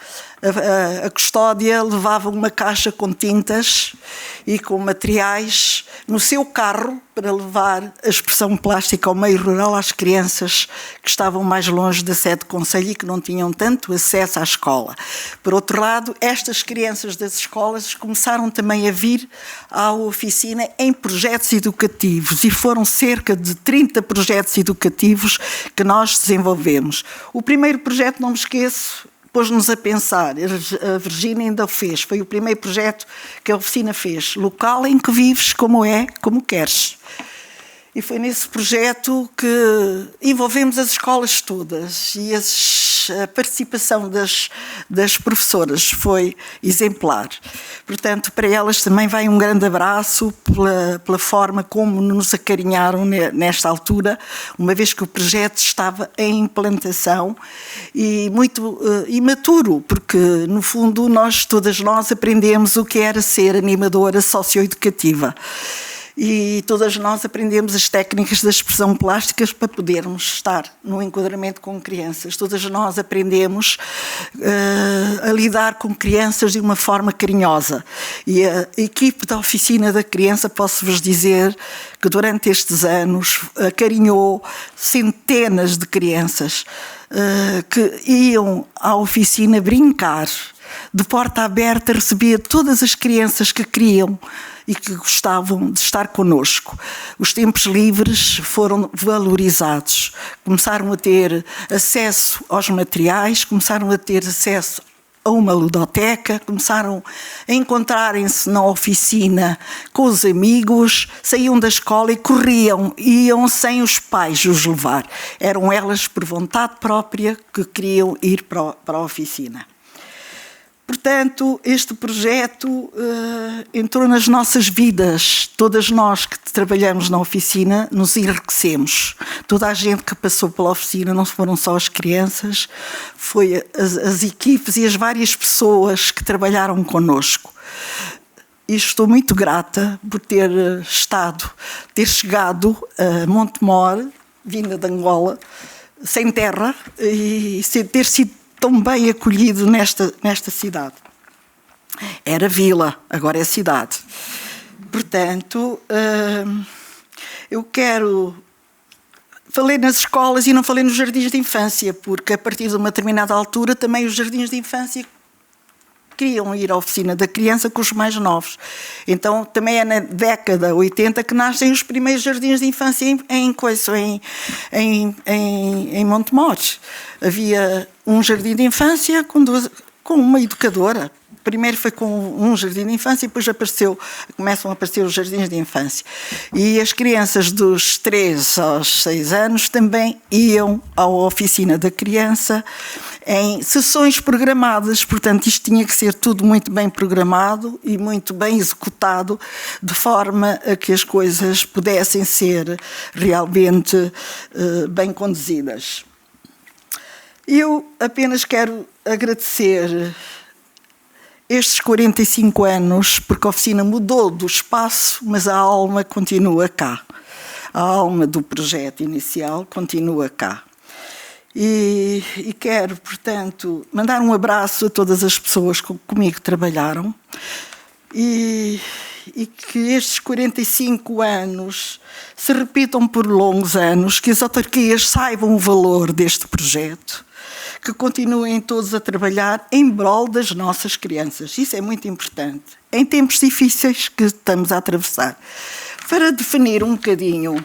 A custódia levava uma caixa com tintas e com materiais no seu carro para levar a expressão plástica ao meio rural às crianças que estavam mais longe da sede do concelho e que não tinham tanto acesso à escola. Por outro lado, estas crianças das escolas começaram também a vir à oficina em projetos educativos, e foram cerca de 30 projetos educativos que nós desenvolvemos. O primeiro projeto, não me esqueço, pôs-nos a pensar, a Virgínia ainda o fez, foi o primeiro projeto que a oficina fez, local em que vives como é, como queres. E foi nesse projeto que envolvemos as escolas todas, e a participação das professoras foi exemplar. Portanto, para elas também vai um grande abraço pela forma como nos acarinharam nesta altura, uma vez que o projeto estava em implantação e muito imaturo, porque, no fundo, todas nós aprendemos o que era ser animadora socioeducativa. E todas nós aprendemos as técnicas da expressão plásticas para podermos estar no enquadramento com crianças. Todas nós aprendemos a lidar com crianças de uma forma carinhosa. E a equipe da Oficina da Criança, posso-vos dizer que durante estes anos acarinhou centenas de crianças que iam à oficina brincar. De porta aberta, recebia todas as crianças que queriam e que gostavam de estar connosco. Os tempos livres foram valorizados. Começaram a ter acesso aos materiais, começaram a ter acesso a uma ludoteca, começaram a encontrarem-se na oficina com os amigos, saíam da escola e corriam, iam sem os pais os levar. Eram elas, por vontade própria, que queriam ir para a oficina. Portanto, este projeto entrou nas nossas vidas. Todas nós que trabalhamos na oficina nos enriquecemos. Toda a gente que passou pela oficina, não foram só as crianças, foi as equipes e as várias pessoas que trabalharam connosco. E estou muito grata por ter chegado a Montemor, vinda de Angola, sem terra, e ter sido tão bem acolhido nesta cidade. Era vila, agora é cidade. Portanto, eu falei nas escolas e não falei nos jardins de infância, porque a partir de uma determinada altura também os jardins de infância queriam ir à Oficina da Criança com os mais novos. Então também é na década 80 que nascem os primeiros jardins de infância em Montemor. Havia um jardim de infância com uma educadora. Primeiro foi com um jardim de infância e depois começam a aparecer os jardins de infância. E as crianças dos 3 aos 6 anos também iam à Oficina da Criança em sessões programadas. Portanto, isto tinha que ser tudo muito bem programado e muito bem executado, de forma a que as coisas pudessem ser realmente bem conduzidas. Eu apenas quero agradecer estes 45 anos, porque a oficina mudou do espaço, mas a alma continua cá. A alma do projeto inicial continua cá. E quero, portanto, mandar um abraço a todas as pessoas que comigo trabalharam e que estes 45 anos se repitam por longos anos, que as autarquias saibam o valor deste projeto, que continuem todos a trabalhar em prol das nossas crianças. Isso é muito importante, em tempos difíceis que estamos a atravessar. Para definir um bocadinho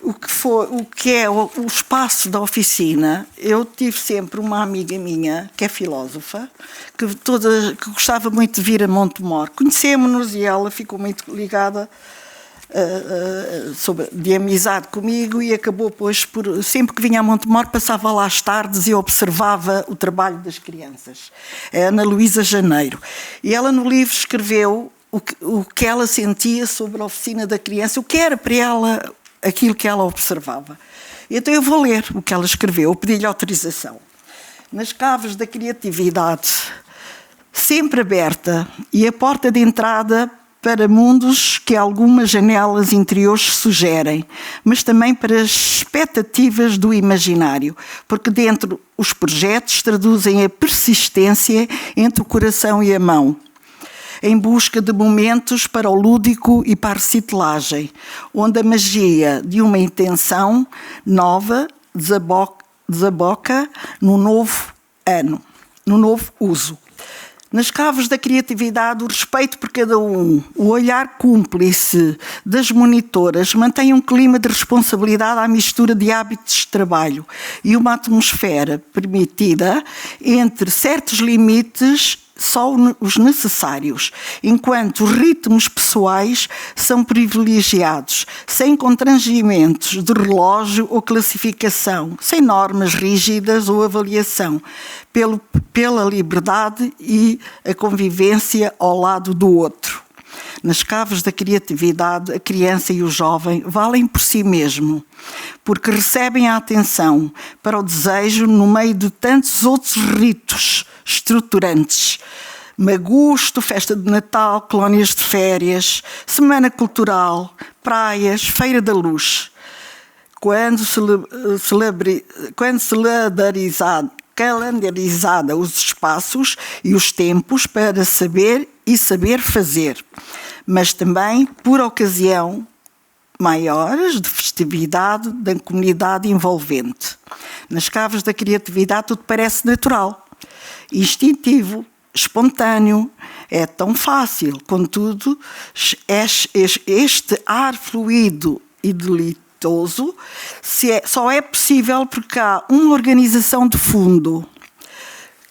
o que é o espaço da oficina, eu tive sempre uma amiga minha, que é filósofa, que gostava muito de vir a Montemor. Conhecemos-nos e ela ficou muito ligada de amizade comigo e acabou, pois, sempre que vinha a Montemor, passava lá às tardes e observava o trabalho das crianças. É Ana Luísa Janeiro. E ela no livro escreveu o que ela sentia sobre a oficina da criança, o que era para ela aquilo que ela observava. Então eu vou ler o que ela escreveu, eu pedi-lhe autorização. Nas caves da criatividade, sempre aberta, e a porta de entrada para mundos que algumas janelas interiores sugerem, mas também para as expectativas do imaginário, porque dentro os projetos traduzem a persistência entre o coração e a mão, em busca de momentos para o lúdico e para a reciclagem, onde a magia de uma intenção nova desaboca no novo ano, no novo uso. Nas caves da criatividade, o respeito por cada um, o olhar cúmplice das monitoras mantém um clima de responsabilidade à mistura de hábitos de trabalho e uma atmosfera permitida entre certos limites, só os necessários, enquanto os ritmos pessoais são privilegiados, sem constrangimentos de relógio ou classificação, sem normas rígidas ou avaliação, pela liberdade e a convivência ao lado do outro. Nas caves da criatividade, a criança e o jovem valem por si mesmo, porque recebem a atenção para o desejo no meio de tantos outros ritos estruturantes. Magusto, festa de Natal, colónias de férias, semana cultural, praias, feira da luz. Quando calendarizada os espaços e os tempos para saber e saber fazer, mas também por ocasião maiores de festividade da comunidade envolvente. Nas caves da criatividade tudo parece natural, instintivo, espontâneo, é tão fácil, contudo, este ar fluido e delitoso só é possível porque há uma organização de fundo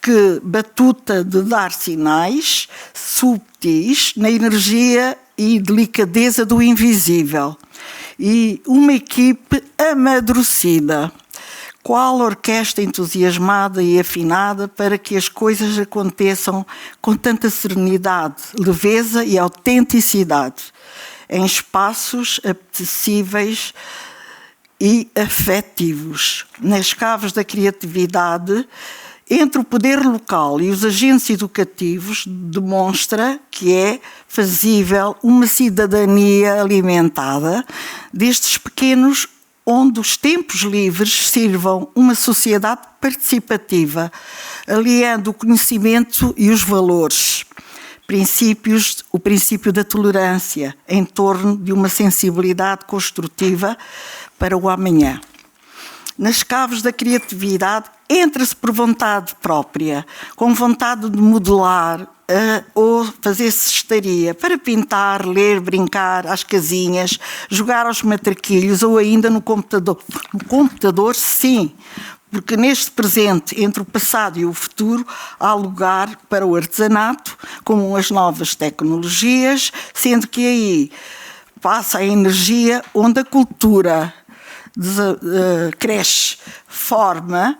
que batuta de dar sinais subtis na energia e delicadeza do invisível e uma equipe amadurecida, qual orquestra entusiasmada e afinada para que as coisas aconteçam com tanta serenidade, leveza e autenticidade, em espaços apetecíveis e afetivos. Nas caves da criatividade, entre o poder local e os agentes educativos, demonstra que é fazível uma cidadania alimentada destes pequenos, onde os tempos livres sirvam uma sociedade participativa, aliando o conhecimento e os valores. O princípio da tolerância em torno de uma sensibilidade construtiva para o amanhã. Nas caves da criatividade, entra-se por vontade própria, com vontade de modelar ou fazer cestaria, para pintar, ler, brincar às casinhas, jogar aos matraquilhos ou ainda no computador. No computador, sim, porque neste presente, entre o passado e o futuro, há lugar para o artesanato, como as novas tecnologias, sendo que aí passa a energia onde a cultura cresce, formas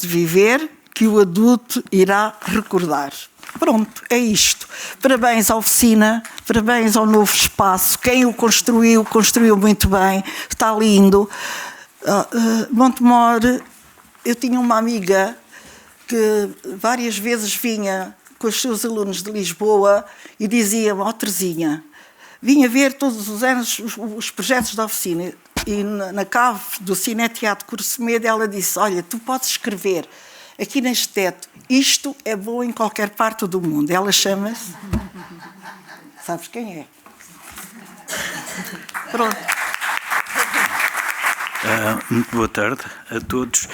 de viver que o adulto irá recordar. Pronto, é isto. Parabéns à oficina, parabéns ao novo espaço. Quem o construiu, construiu muito bem, está lindo. Montemor, eu tinha uma amiga que várias vezes vinha com os seus alunos de Lisboa e dizia-me: ó Teresinha, vinha ver todos os anos os projetos da oficina. E na cave do Cineteatro Curso Medo ela disse: olha, tu podes escrever aqui neste teto, isto é bom em qualquer parte do mundo. Ela chama-se... Sabes quem é? Pronto. Muito boa tarde a todos.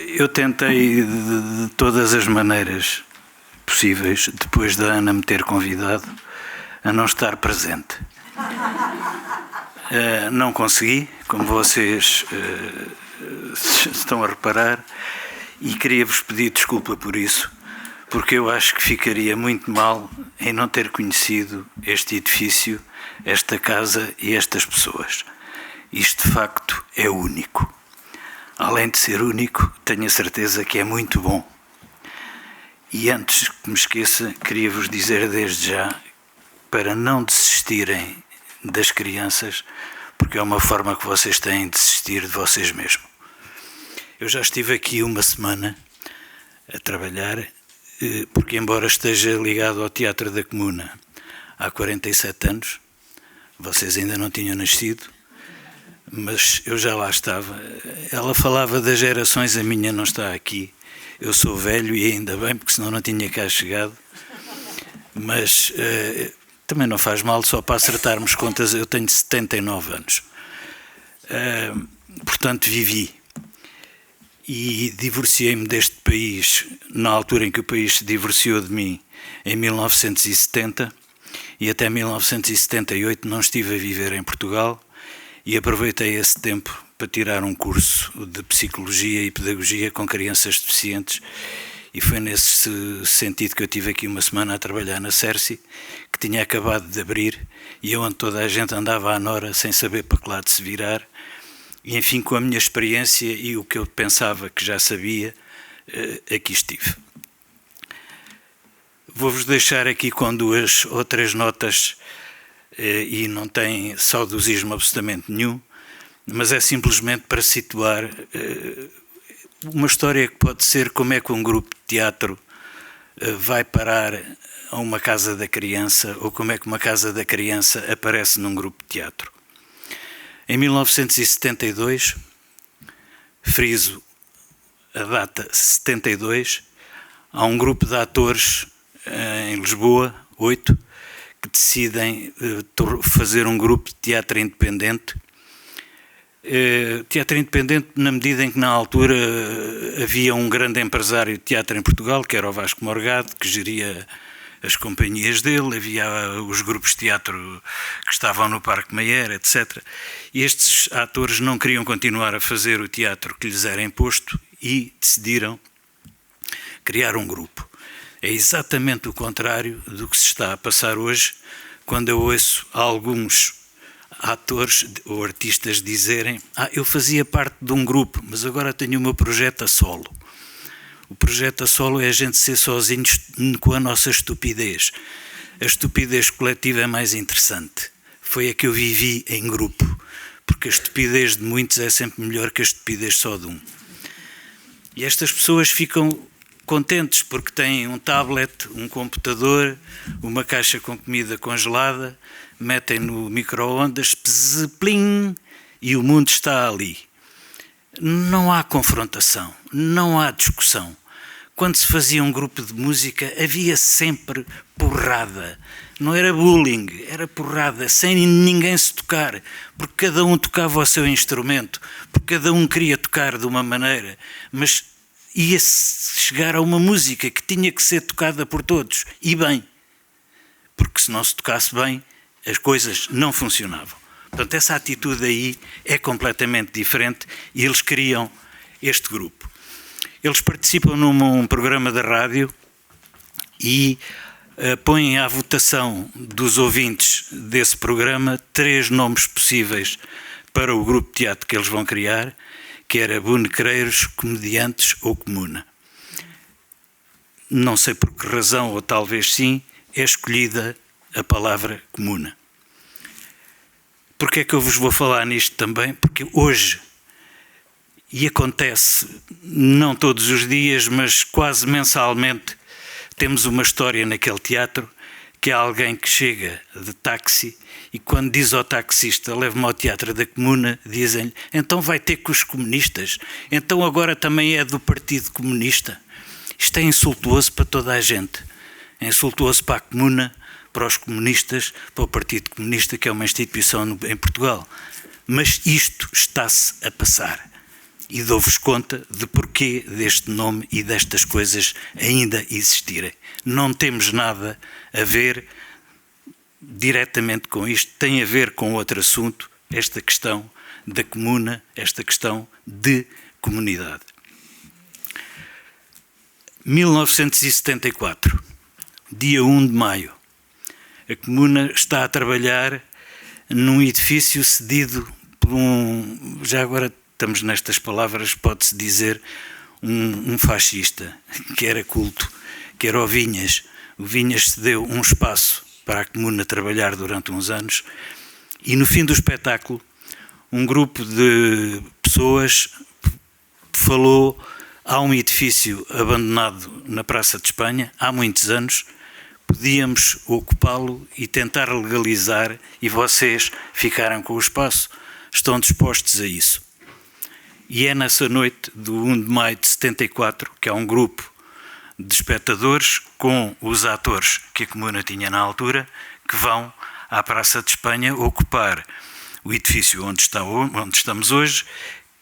Eu tentei de todas as maneiras possíveis, depois da Ana me ter convidado, a não estar presente. Não consegui, como vocês estão a reparar, e queria-vos pedir desculpa por isso, porque eu acho que ficaria muito mal em não ter conhecido este edifício, esta casa e estas pessoas. Isto, de facto, é único. Além de ser único, tenho a certeza que é muito bom. E antes que me esqueça, queria-vos dizer desde já para não desistirem das crianças, porque é uma forma que vocês têm de desistir de vocês mesmos. Eu já estive aqui uma semana a trabalhar, porque embora esteja ligado ao Teatro da Comuna há 47 anos, vocês ainda não tinham nascido, mas eu já lá estava. Ela falava das gerações, a minha não está aqui. Eu sou velho e ainda bem, porque senão não tinha cá chegado. Mas também não faz mal, só para acertarmos contas, eu tenho 79 anos. Portanto, vivi. E divorciei-me deste país na altura em que o país se divorciou de mim, em 1970, e até 1978 não estive a viver em Portugal, e aproveitei esse tempo para tirar um curso de Psicologia e Pedagogia com crianças deficientes, e foi nesse sentido que eu tive aqui uma semana a trabalhar na Cerci, que tinha acabado de abrir, e onde toda a gente andava à nora sem saber para que lado se virar. E, enfim, com a minha experiência e o que eu pensava que já sabia, aqui estive. Vou-vos deixar aqui com 2 ou 3 notas, e não tem saudosismo absolutamente nenhum, mas é simplesmente para situar uma história que pode ser como é que um grupo de teatro vai parar a uma casa da criança, ou como é que uma casa da criança aparece num grupo de teatro. Em 1972, friso a data 72, há um grupo de atores em Lisboa, 8, que decidem fazer um grupo de teatro independente. Teatro independente na medida em que na altura havia um grande empresário de teatro em Portugal, que era o Vasco Morgado, que geria as companhias dele, havia os grupos de teatro que estavam no Parque Mayer, etc. E estes atores não queriam continuar a fazer o teatro que lhes era imposto e decidiram criar um grupo. É exatamente o contrário do que se está a passar hoje, quando eu ouço alguns atores ou artistas dizerem: eu fazia parte de um grupo, mas agora tenho o meu projeto a solo. O projeto a solo é a gente ser sozinhos com a nossa estupidez. A estupidez coletiva é mais interessante. Foi a que eu vivi em grupo, porque a estupidez de muitos é sempre melhor que a estupidez só de um. E estas pessoas ficam contentes porque têm um tablet, um computador, uma caixa com comida congelada, metem no micro-ondas, plim, e o mundo está ali. Não há confrontação, não há discussão. Quando se fazia um grupo de música, havia sempre porrada. Não era bullying, era porrada, sem ninguém se tocar, porque cada um tocava o seu instrumento, porque cada um queria tocar de uma maneira, mas ia-se chegar a uma música que tinha que ser tocada por todos, e bem, porque se não se tocasse bem, as coisas não funcionavam. Portanto, essa atitude aí é completamente diferente e eles criam este grupo. Eles participam num programa de rádio e põem à votação dos ouvintes desse programa 3 nomes possíveis para o grupo de teatro que eles vão criar, que era Bonecreiros, Comediantes ou Comuna. Não sei por que razão, ou talvez sim, é escolhida a palavra Comuna. Porquê é que eu vos vou falar nisto também? Porque hoje, e acontece não todos os dias, mas quase mensalmente, temos uma história naquele teatro que há alguém que chega de táxi e quando diz ao taxista: leve-me ao Teatro da Comuna, dizem-lhe: então vai ter com os comunistas, então agora também é do Partido Comunista. Isto é insultuoso para toda a gente, é insultuoso para a Comuna, para os comunistas, para o Partido Comunista, que é uma instituição em Portugal. Mas isto está-se a passar. E dou-vos conta de porquê deste nome e destas coisas ainda existirem. Não temos nada a ver diretamente com isto, tem a ver com outro assunto, esta questão da comuna, esta questão de comunidade. 1974, dia 1 de maio, a comuna está a trabalhar num edifício cedido por já agora estamos nestas palavras, pode-se dizer um fascista, que era culto, que era o Vinhas. O Vinhas cedeu um espaço para a comuna trabalhar durante uns anos e no fim do espetáculo um grupo de pessoas falou: há um edifício abandonado na Praça de Espanha há muitos anos, podíamos ocupá-lo e tentar legalizar, e vocês ficaram com o espaço, estão dispostos a isso. E é nessa noite do 1 de maio de 74 que há um grupo de espectadores com os atores que a comuna tinha na altura, que vão à Praça de Espanha ocupar o edifício onde estamos hoje,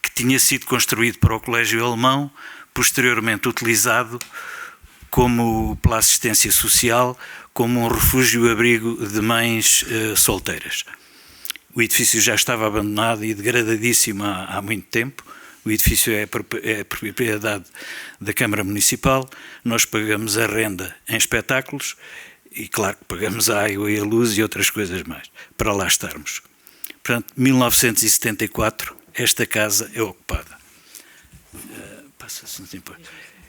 que tinha sido construído para o Colégio Alemão, posteriormente utilizado pela assistência social, como um refúgio-abrigo de mães solteiras. O edifício já estava abandonado e degradadíssimo há muito tempo. O edifício é propriedade da Câmara Municipal, nós pagamos a renda em espetáculos e, claro, que pagamos a água e a luz e outras coisas mais, para lá estarmos. Portanto, 1974, esta casa é ocupada. Passa-se um tempo.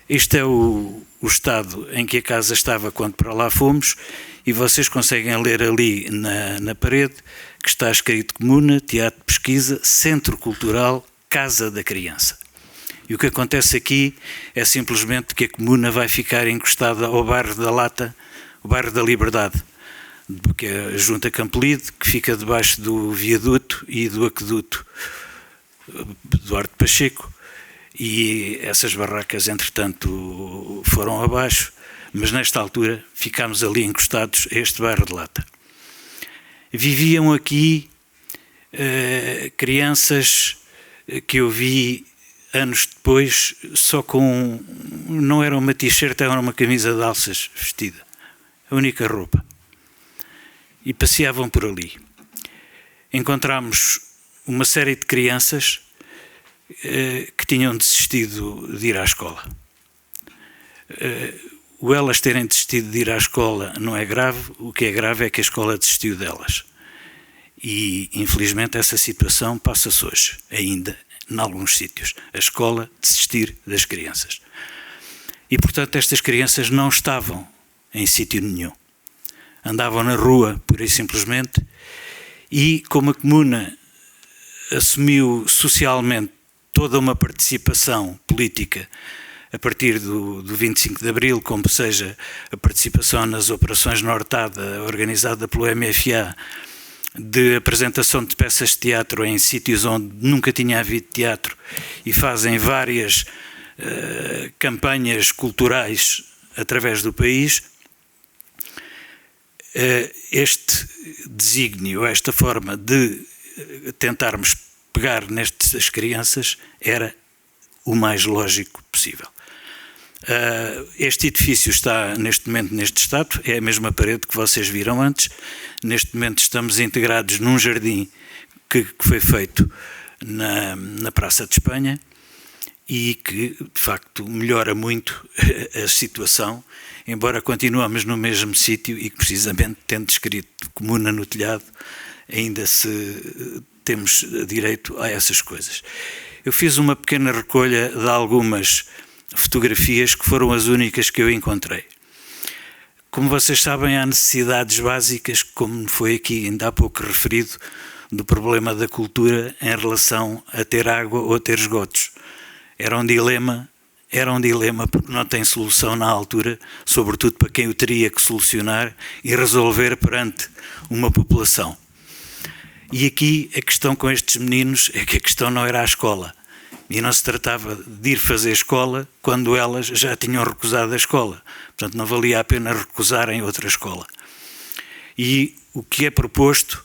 Este é o estado em que a casa estava quando para lá fomos, e vocês conseguem ler ali na parede que está escrito Comuna, Teatro de Pesquisa, Centro Cultural, Casa da Criança. E o que acontece aqui é simplesmente que a comuna vai ficar encostada ao bairro da Lata, o bairro da Liberdade, que é a Junta Campolide, que fica debaixo do viaduto e do aqueduto Duarte Pacheco, e essas barracas, entretanto, foram abaixo, mas nesta altura ficámos ali encostados a este bairro de Lata. Viviam aqui crianças que eu vi anos depois, só com, não era uma t-shirt, era uma camisa de alças vestida, a única roupa, e passeavam por ali. Encontramos uma série de crianças que tinham desistido de ir à escola. O elas terem desistido de ir à escola não é grave, o que é grave é que a escola desistiu delas. E, infelizmente, essa situação passa-se hoje, ainda, em alguns sítios. A escola desistir das crianças. E, portanto, estas crianças não estavam em sítio nenhum. Andavam na rua, pura e simplesmente, e como a comuna assumiu socialmente toda uma participação política a partir do 25 de Abril, como seja a participação nas operações Nortada, organizada pelo MFA, de apresentação de peças de teatro em sítios onde nunca tinha havido teatro, e fazem várias campanhas culturais através do país. Este desígnio, esta forma de tentarmos pegar nestas crianças era o mais lógico possível. Este edifício está neste momento neste estado, é a mesma parede que vocês viram antes. Neste momento estamos integrados num jardim que foi feito na Praça de Espanha e que, de facto, melhora muito a situação, embora continuamos no mesmo sítio e que, precisamente, tendo escrito Comuna no telhado, ainda temos direito a essas coisas. Eu fiz uma pequena recolha de algumas fotografias que foram as únicas que eu encontrei. Como vocês sabem, há necessidades básicas, como foi aqui ainda há pouco referido, do problema da cultura em relação a ter água ou a ter esgotos. Era um dilema porque não tem solução na altura, sobretudo para quem o teria que solucionar e resolver perante uma população. E aqui a questão com estes meninos é que a questão não era a escola. E não se tratava de ir fazer escola quando elas já tinham recusado a escola. Portanto, não valia a pena recusarem outra escola. E o que é proposto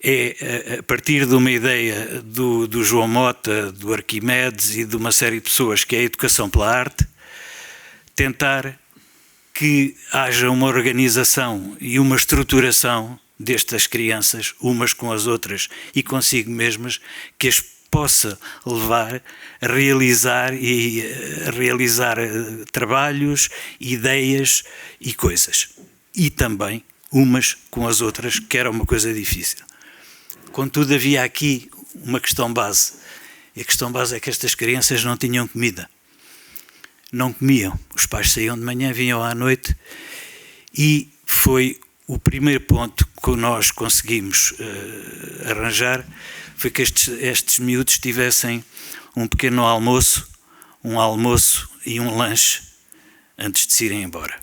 é, a partir de uma ideia do João Mota, do Arquimedes e de uma série de pessoas, que é a educação pela arte, tentar que haja uma organização e uma estruturação destas crianças, umas com as outras e consigo mesmas, que as possa levar a realizar trabalhos, ideias e coisas. E também umas com as outras, que era uma coisa difícil. Contudo, havia aqui uma questão base. E a questão base é que estas crianças não tinham comida. não comiam. Os pais saíam de manhã, vinham à noite, e foi o primeiro ponto que nós conseguimos arranjar, foi que estes miúdos tivessem um pequeno almoço, um almoço e um lanche antes de se irem embora.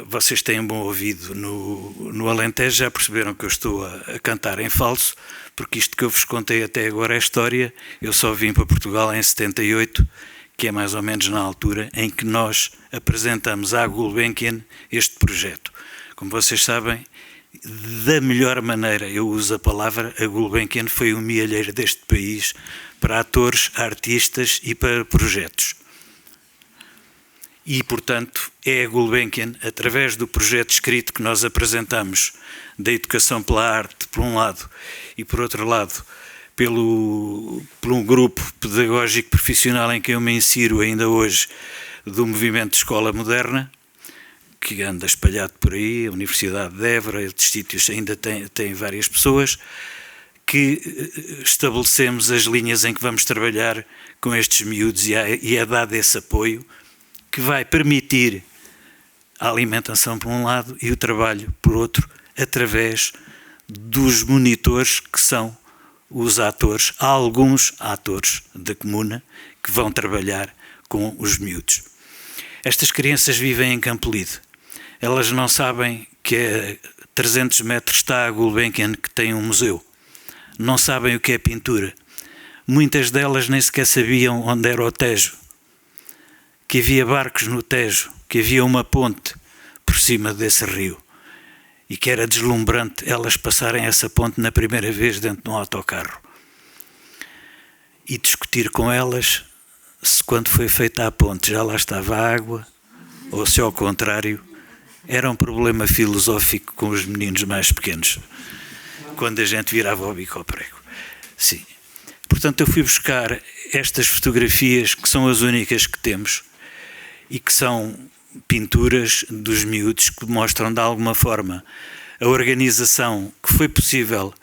Vocês têm um bom ouvido no Alentejo, já perceberam que eu estou a cantar em falso, porque isto que eu vos contei até agora é história. Eu só vim para Portugal em 78, que é mais ou menos na altura em que nós apresentamos à Gulbenkian este projeto. Como vocês sabem, da melhor maneira, eu uso a palavra, a Gulbenkian foi um mielheiro deste país para atores, artistas e para projetos. E, portanto, é a Gulbenkian, através do projeto escrito que nós apresentamos, da educação pela arte, por um lado, e por outro lado, por um grupo pedagógico profissional em que eu me insiro ainda hoje, do movimento de escola moderna, que anda espalhado por aí, a Universidade de Évora, estes sítios ainda tem várias pessoas, que estabelecemos as linhas em que vamos trabalhar com estes miúdos e é dado esse apoio que vai permitir a alimentação por um lado e o trabalho por outro, através dos monitores que são os atores, há alguns atores da comuna que vão trabalhar com os miúdos. Estas crianças vivem em Campolide. Elas não sabem que a 300 metros está a Gulbenkian, que tem um museu. Não sabem o que é pintura. Muitas delas nem sequer sabiam onde era o Tejo, que havia barcos no Tejo, que havia uma ponte por cima desse rio e que era deslumbrante elas passarem essa ponte na primeira vez dentro de um autocarro. E discutir com elas se quando foi feita a ponte já lá estava a água ou se ao contrário era um problema filosófico com os meninos mais pequenos, quando a gente virava o bico ao prego. Sim. Portanto, eu fui buscar estas fotografias que são as únicas que temos e que são pinturas dos miúdos que mostram de alguma forma a organização que foi possível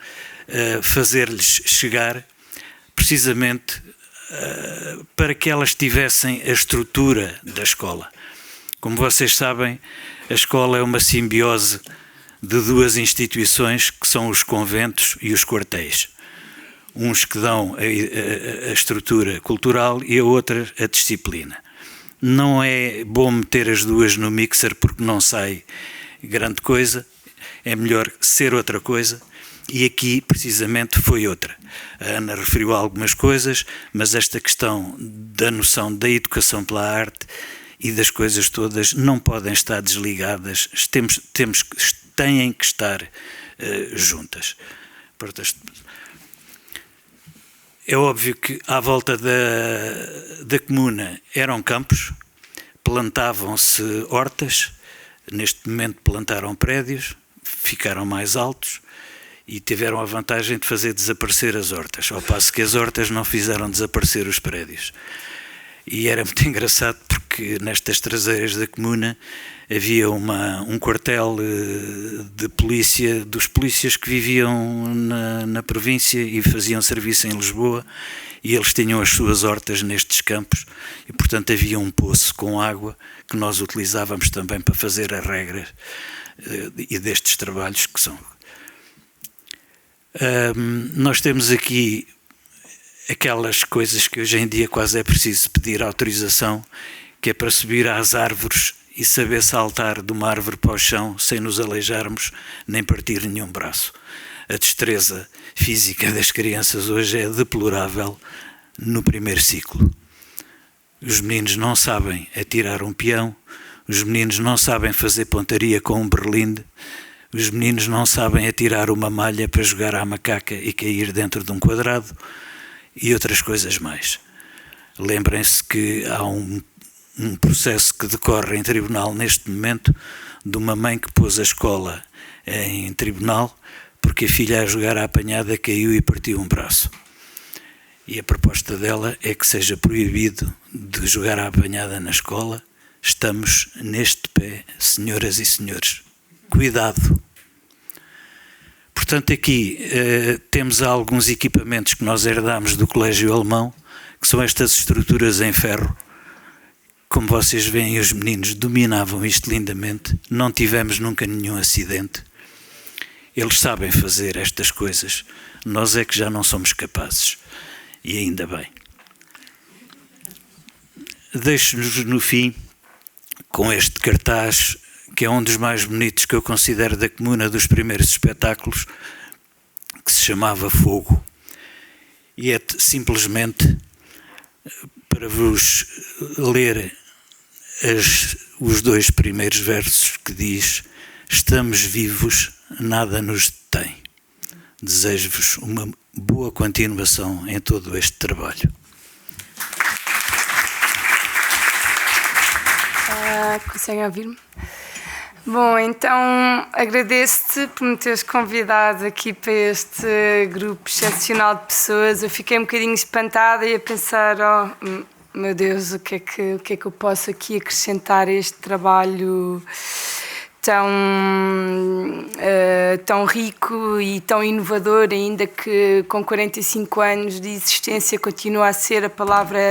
fazer-lhes chegar precisamente para que elas tivessem a estrutura da escola. Como vocês sabem, a escola é uma simbiose de duas instituições que são os conventos e os quartéis. Uns que dão a estrutura cultural e a outra a disciplina. Não é bom meter as duas no mixer porque não sai grande coisa, é melhor ser outra coisa, e aqui precisamente foi outra. A Ana referiu algumas coisas, mas esta questão da noção da educação pela arte e das coisas todas não podem estar desligadas, têm que estar juntas. É óbvio que à volta da comuna eram campos, plantavam-se hortas, neste momento plantaram prédios, ficaram mais altos e tiveram a vantagem de fazer desaparecer as hortas, ao passo que as hortas não fizeram desaparecer os prédios. E era muito engraçado porque nestas traseiras da comuna havia um quartel de polícia, dos polícias que viviam na província e faziam serviço em Lisboa, e eles tinham as suas hortas nestes campos e, portanto, havia um poço com água que nós utilizávamos também para fazer as regras e destes trabalhos que são. Nós temos aqui aquelas coisas que hoje em dia quase é preciso pedir autorização, que é para subir às árvores e saber saltar de uma árvore para o chão sem nos aleijarmos nem partir nenhum braço. A destreza física das crianças hoje é deplorável no primeiro ciclo. Os meninos não sabem atirar um peão, os meninos não sabem fazer pontaria com um berlinde, os meninos não sabem atirar uma malha para jogar à macaca e cair dentro de um quadrado e outras coisas mais. Lembrem-se que há um processo que decorre em tribunal neste momento de uma mãe que pôs a escola em tribunal porque a filha a jogar à apanhada caiu e partiu um braço. E a proposta dela é que seja proibido de jogar à apanhada na escola. Estamos neste pé, senhoras e senhores. Cuidado. Portanto, aqui temos alguns equipamentos que nós herdámos do Colégio Alemão, que são estas estruturas em ferro, como vocês veem, os meninos dominavam isto lindamente, não tivemos nunca nenhum acidente. Eles sabem fazer estas coisas, nós é que já não somos capazes, e ainda bem. Deixo-nos no fim com este cartaz, que é um dos mais bonitos que eu considero da Comuna, dos primeiros espetáculos, que se chamava Fogo. E é simplesmente para vos ler os 2 primeiros versos, que diz: estamos vivos, nada nos detém. Desejo-vos uma boa continuação em todo este trabalho. Conseguem ouvir-me? Bom, então agradeço-te por me teres convidado aqui para este grupo excepcional de pessoas. Eu fiquei um bocadinho espantada e a pensar, oh meu Deus, o que é que eu posso aqui acrescentar a este trabalho tão rico e tão inovador, ainda que com 45 anos de existência continua a ser a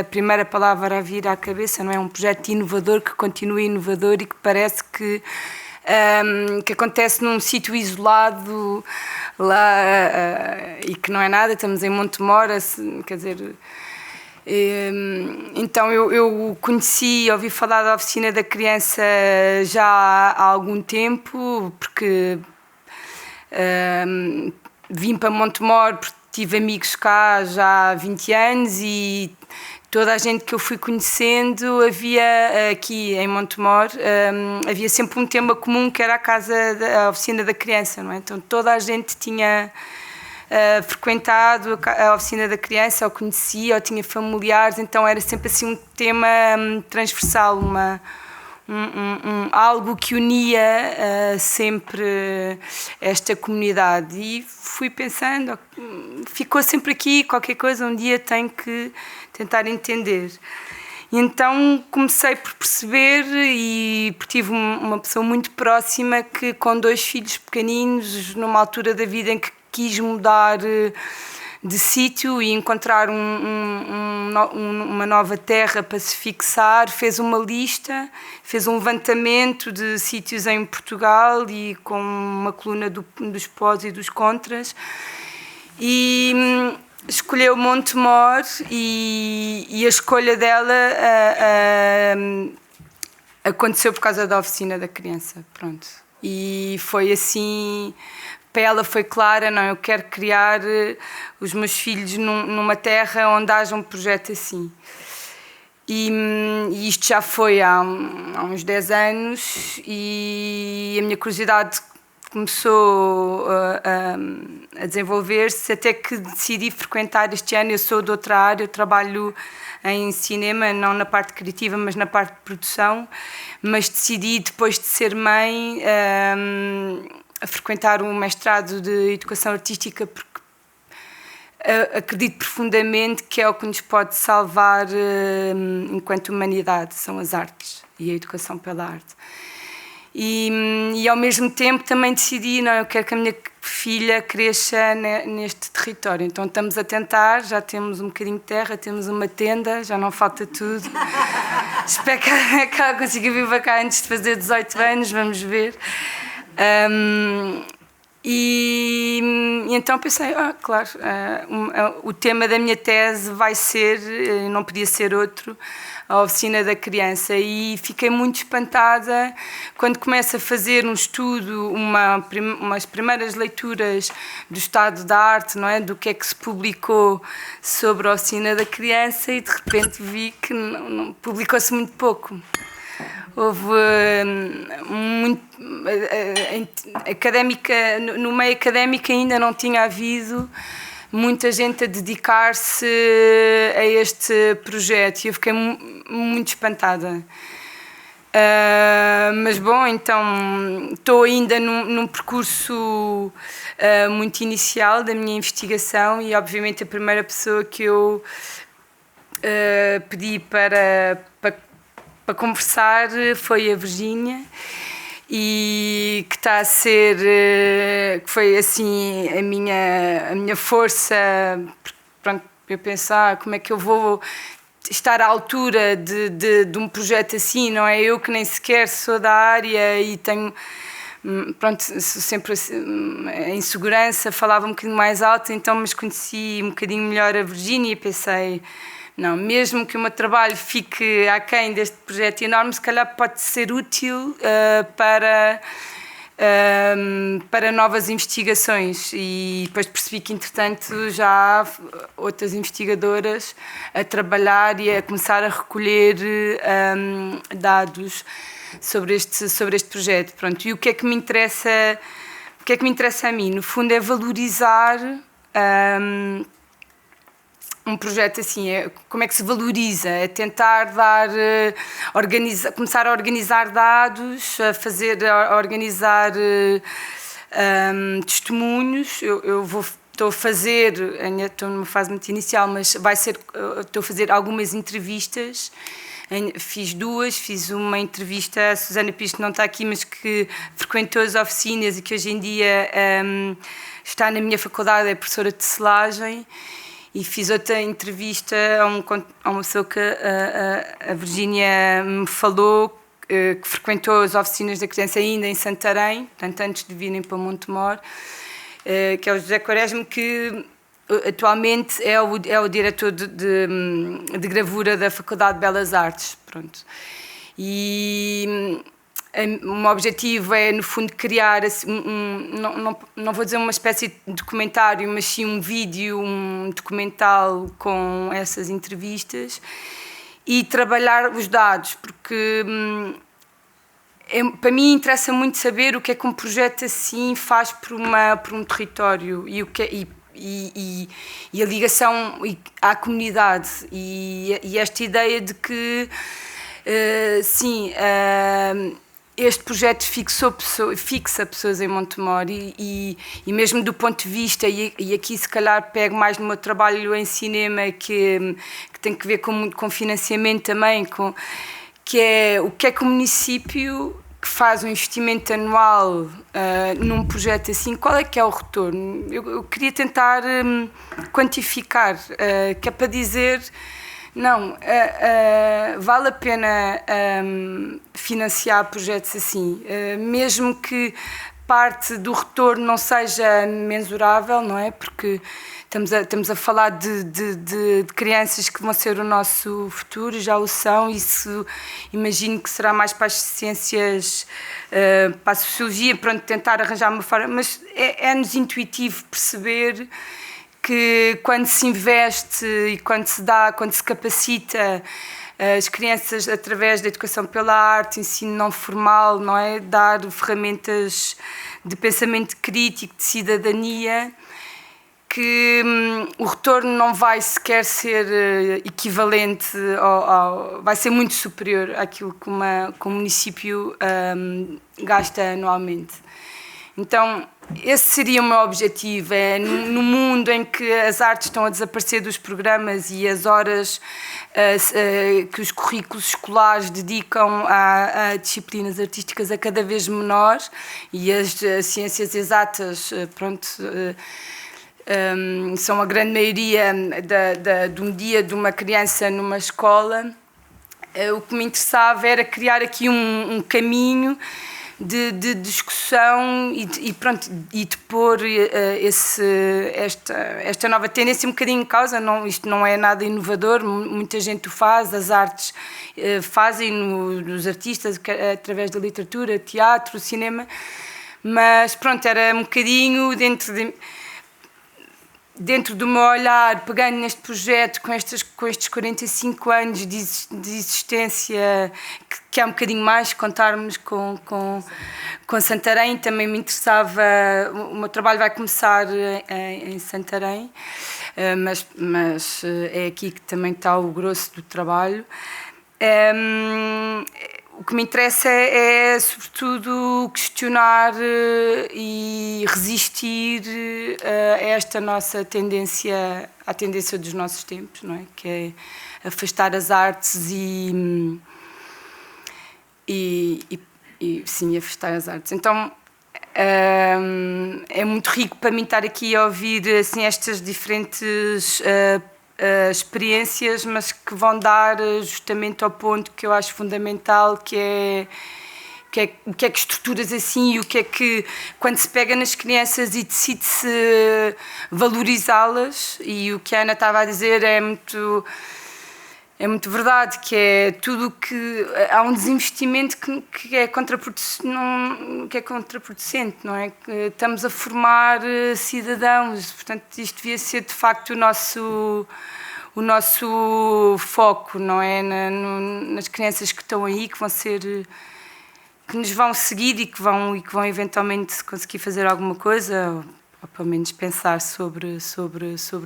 primeira palavra a vir à cabeça, não é? Um projeto inovador que continua inovador e que parece que acontece num sítio isolado lá e que não é nada. Estamos em Montemor, quer dizer... Então eu ouvi falar da Oficina da Criança já há algum tempo, porque vim para Montemor porque tive amigos cá já há 20 anos e toda a gente que eu fui conhecendo, havia aqui em Montemor, havia sempre um tema comum, que era a Oficina da Criança, não é? Então toda a gente tinha frequentado a Oficina da Criança, ou conhecia, ou tinha familiares, então era sempre assim um tema transversal, algo que unia sempre esta comunidade. E fui pensando, ficou sempre aqui, qualquer coisa um dia tenho que tentar entender. E então comecei por perceber, e tive uma pessoa muito próxima que, com 2 filhos pequeninos, numa altura da vida em que quis mudar de sítio e encontrar uma nova terra para se fixar, fez uma lista, fez um levantamento de sítios em Portugal e com uma coluna dos pós e dos contras, e escolheu Montemor, e a escolha dela aconteceu por causa da Oficina da Criança, pronto. E foi assim... Para ela foi clara, não, eu quero criar os meus filhos numa terra onde haja um projeto assim. E isto já foi há uns 10 anos, e a minha curiosidade começou a desenvolver-se, até que decidi frequentar este ano. Eu sou de outra área, eu trabalho em cinema, não na parte criativa, mas na parte de produção, mas decidi, depois de ser mãe, a frequentar um mestrado de Educação Artística, porque acredito profundamente que é o que nos pode salvar enquanto humanidade, são as artes e a educação pela arte. E ao mesmo tempo também decidi, não, eu quero que a minha filha cresça neste território. Então estamos a tentar, já temos um bocadinho de terra, temos uma tenda, já não falta tudo. Espero que ela consiga vir para cá antes de fazer 18 anos, vamos ver. E então pensei, claro, o tema da minha tese vai ser, não podia ser outro, a Oficina da Criança. E fiquei muito espantada quando começo a fazer um estudo, umas primeiras leituras do estado da arte, não é? Do que é que se publicou sobre a Oficina da Criança, e de repente vi que não publicou-se muito pouco. Houve muito académica, no meio académico ainda não tinha havido muita gente a dedicar-se a este projeto, e eu fiquei muito espantada. Mas bom, então estou ainda num percurso muito inicial da minha investigação, e obviamente a primeira pessoa que eu pedi para conversar foi a Virgínia, e que está a ser, que foi assim a minha força, pronto, eu pensar como é que eu vou. estar à altura de um projeto assim, não é? Eu que nem sequer sou da área e tenho, pronto, sempre em segurança, falava um bocadinho mais alto, então, mas conheci um bocadinho melhor a Virgínia e pensei, não, mesmo que o meu trabalho fique aquém deste projeto enorme, se calhar pode ser útil para novas investigações, e depois percebi que, entretanto, já há outras investigadoras a trabalhar e a começar a recolher dados sobre este projeto. Pronto. E o que é que me interessa, a mim? No fundo, é valorizar um projeto assim, como é que se valoriza? É tentar começar a organizar dados, a organizar testemunhos. Estou a fazer, ainda estou numa fase muito inicial, mas estou a fazer algumas entrevistas. Fiz duas, fiz uma entrevista à Susana Pires, que não está aqui, mas que frequentou as oficinas e que hoje em dia está na minha faculdade, é professora de tecelagem. E fiz outra entrevista a uma pessoa que a Virgínia me falou, que frequentou as oficinas da criança ainda em Santarém, portanto, antes de virem para Montemor, que é o José Quaresma, que atualmente é o diretor de gravura da Faculdade de Belas Artes. Pronto. E o meu objetivo é, no fundo, criar não vou dizer uma espécie de documentário, mas sim um vídeo, um documental com essas entrevistas e trabalhar os dados, porque para mim interessa muito saber o que é que um projeto assim faz por um território e a ligação à comunidade e esta ideia de que este projeto fixa pessoas em Montemor e mesmo do ponto de vista, e aqui se calhar pego mais no meu trabalho em cinema, que tem que ver com financiamento também, que é o que o município que faz um investimento anual num projeto assim, qual é que é o retorno? Eu queria tentar quantificar, que é para dizer... Não, vale a pena financiar projetos assim, mesmo que parte do retorno não seja mensurável, não é? Porque estamos a falar de crianças que vão ser o nosso futuro, já o são, e isso imagino que será mais para as ciências, para a sociologia, pronto, tentar arranjar uma forma, mas é-nos intuitivo perceber que quando se investe e quando se capacita as crianças através da educação pela arte, ensino não formal, não é? Dar ferramentas de pensamento crítico, de cidadania, que o retorno não vai sequer ser equivalente, vai ser muito superior àquilo que um município gasta anualmente. Então, esse seria o meu objetivo, no mundo em que as artes estão a desaparecer dos programas e as horas que os currículos escolares dedicam a disciplinas artísticas a cada vez menor, e as ciências exatas, pronto, são a grande maioria de um dia de uma criança numa escola. O que me interessava era criar aqui um caminho de discussão e de pôr esta nova tendência um bocadinho em causa. Isto não é nada inovador, muita gente o faz, as artes fazem nos artistas através da literatura, teatro, cinema, mas pronto, era um bocadinho dentro do meu olhar, pegando neste projeto com estes 45 anos de existência, que há um bocadinho mais, contarmos com Santarém. Também me interessava, o meu trabalho vai começar em Santarém, mas é aqui que também está o grosso do trabalho. O que me interessa é sobretudo, questionar e resistir a esta nossa tendência, à tendência dos nossos tempos, não é? Que é afastar as artes e sim, afastar as artes. Então, é muito rico para mim estar aqui a ouvir assim, estas diferentes experiências, mas que vão dar justamente ao ponto que eu acho fundamental, que é o que é que estruturas assim e o que é que, quando se pega nas crianças e decide-se valorizá-las, e o que a Ana estava a dizer é muito verdade, que é tudo que... Há um desinvestimento que é contraproducente, não é? Que estamos a formar cidadãos, portanto isto devia ser de facto o nosso foco, não é? Nas crianças que estão aí, que vão ser... que nos vão seguir e que vão eventualmente conseguir fazer alguma coisa, ou pelo menos pensar sobre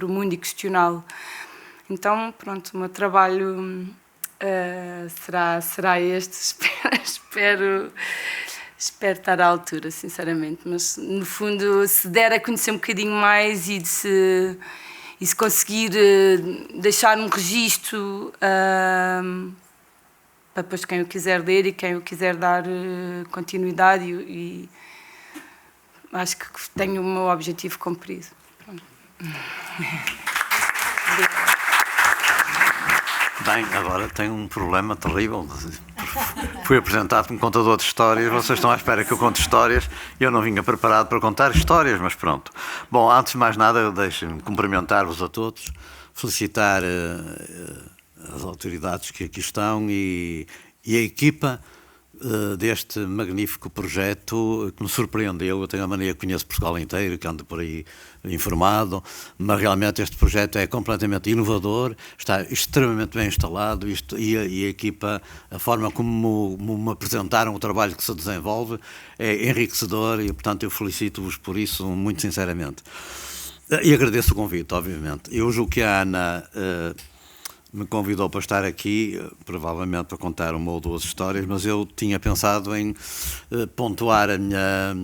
o mundo e questioná-lo. Então, pronto, o meu trabalho será este. Espero estar à altura, sinceramente. Mas, no fundo, se der a conhecer um bocadinho mais e se conseguir deixar um registro para depois quem o quiser ler e quem o quiser dar continuidade, e acho que tenho o meu objetivo cumprido. Bem, agora tenho um problema terrível. Fui apresentado como contador de histórias, vocês estão à espera que eu conte histórias e eu não vinha preparado para contar histórias, mas pronto. Bom, antes de mais nada, deixem-me cumprimentar-vos a todos, felicitar as autoridades que aqui estão e a equipa deste magnífico projeto que me surpreendeu. Eu tenho a mania que conheço Portugal inteiro, que ando por aí informado, mas realmente este projeto é completamente inovador, está extremamente bem instalado e a equipa, a forma como me apresentaram o trabalho que se desenvolve é enriquecedor e, portanto, eu felicito-vos por isso muito sinceramente. E agradeço o convite, obviamente. Eu julgo que a Ana me convidou para estar aqui, provavelmente para contar uma ou duas histórias, mas eu tinha pensado em pontuar a minha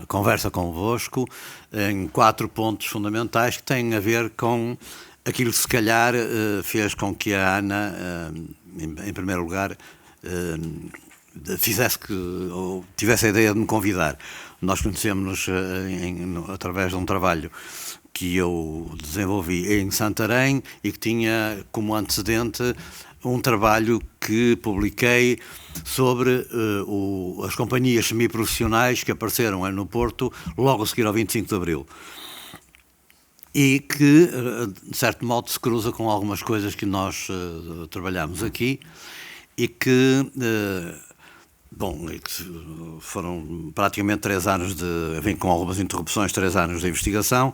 conversa convosco em 4 pontos fundamentais que têm a ver com aquilo que se calhar fez com que a Ana, em primeiro lugar, tivesse a ideia de me convidar. Nós conhecemos-nos através de um trabalho que eu desenvolvi em Santarém e que tinha como antecedente um trabalho que publiquei sobre as companhias semiprofissionais que apareceram no Porto logo a seguir ao 25 de Abril. E que, de certo modo, se cruza com algumas coisas que nós trabalhamos aqui e que... foram praticamente 3 anos vem com algumas interrupções, 3 anos de investigação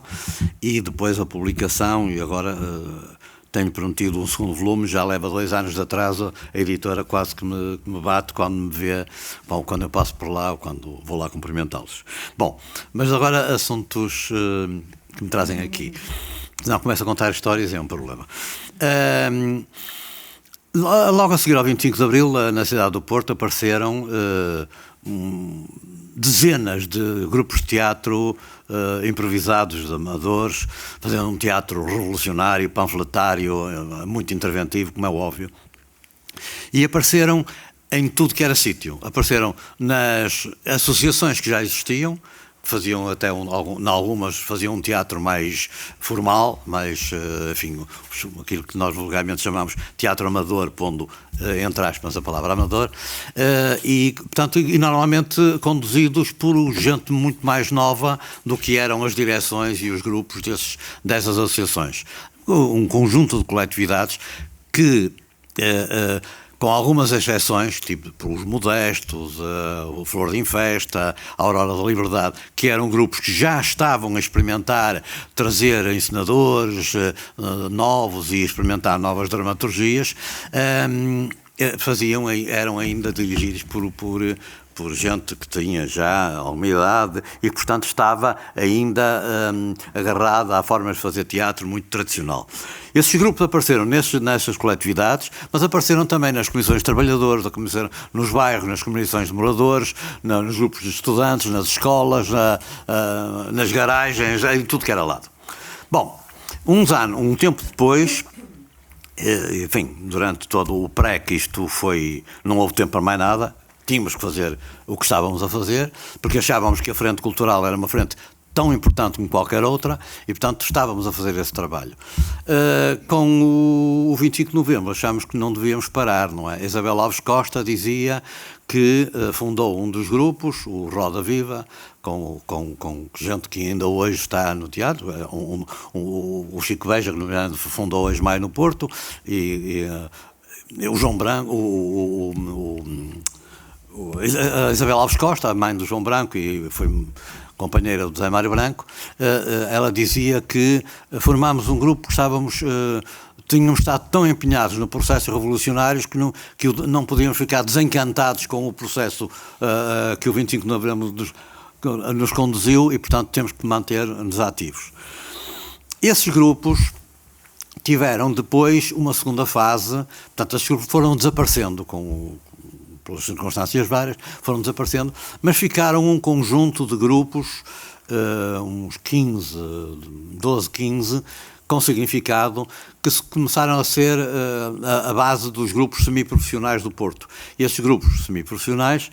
e depois a publicação, e agora tenho prometido um segundo volume, já leva 2 anos de atraso, a editora quase que me bate quando me vê, quando eu passo por lá ou quando vou lá cumprimentá-los. Bom, mas agora assuntos que me trazem aqui. Senão começo a contar histórias, é um problema. Logo a seguir ao 25 de Abril, na cidade do Porto, apareceram dezenas de grupos de teatro improvisados, de amadores, fazendo um teatro revolucionário, panfletário, muito interventivo, como é óbvio. E apareceram em tudo que era sítio. Apareceram nas associações que já existiam, faziam até algumas faziam um teatro mais formal, mais, enfim, aquilo que nós vulgarmente chamamos teatro amador, pondo entre aspas a palavra amador, e, portanto, e normalmente conduzidos por gente muito mais nova do que eram as direções e os grupos dessas associações. Um conjunto de coletividades que... com algumas exceções, tipo os Modestos, o Flor de Infesta, a Aurora da Liberdade, que eram grupos que já estavam a experimentar, trazer encenadores novos e experimentar novas dramaturgias, eram ainda dirigidos por gente que tinha já alguma idade e que, portanto, estava ainda agarrada a formas de fazer teatro muito tradicional. Esses grupos apareceram nessas coletividades, mas apareceram também nas comissões de trabalhadores, apareceram nos bairros, nas comissões de moradores, nos grupos de estudantes, nas escolas, nas garagens, em tudo que era lado. Bom, um tempo depois... enfim, durante todo o que isto foi... não houve tempo para mais nada, tínhamos que fazer o que estávamos a fazer, porque achávamos que a Frente Cultural era uma frente tão importante como qualquer outra, e portanto estávamos a fazer esse trabalho. Com o 25 de novembro achámos que não devíamos parar, não é? Isabel Alves Costa dizia que fundou um dos grupos, o Roda Viva, com gente que ainda hoje está no teatro, o Chico Beja, que fundou hoje Maio no Porto, e o João Branco, a Isabel Alves Costa, a mãe do João Branco, e foi companheira do José Mário Branco, ela dizia que formámos um grupo que tínhamos estado tão empenhados no processo revolucionário que não podíamos ficar desencantados com o processo que o 25 de novembro nos conduziu, e portanto temos que manter-nos ativos. Esses grupos tiveram depois uma segunda fase, portanto esses grupos foram desaparecendo pelas circunstâncias várias, foram desaparecendo, mas ficaram um conjunto de grupos, uns 12, 15, com significado, que começaram a ser a base dos grupos semiprofissionais do Porto. E esses grupos semiprofissionais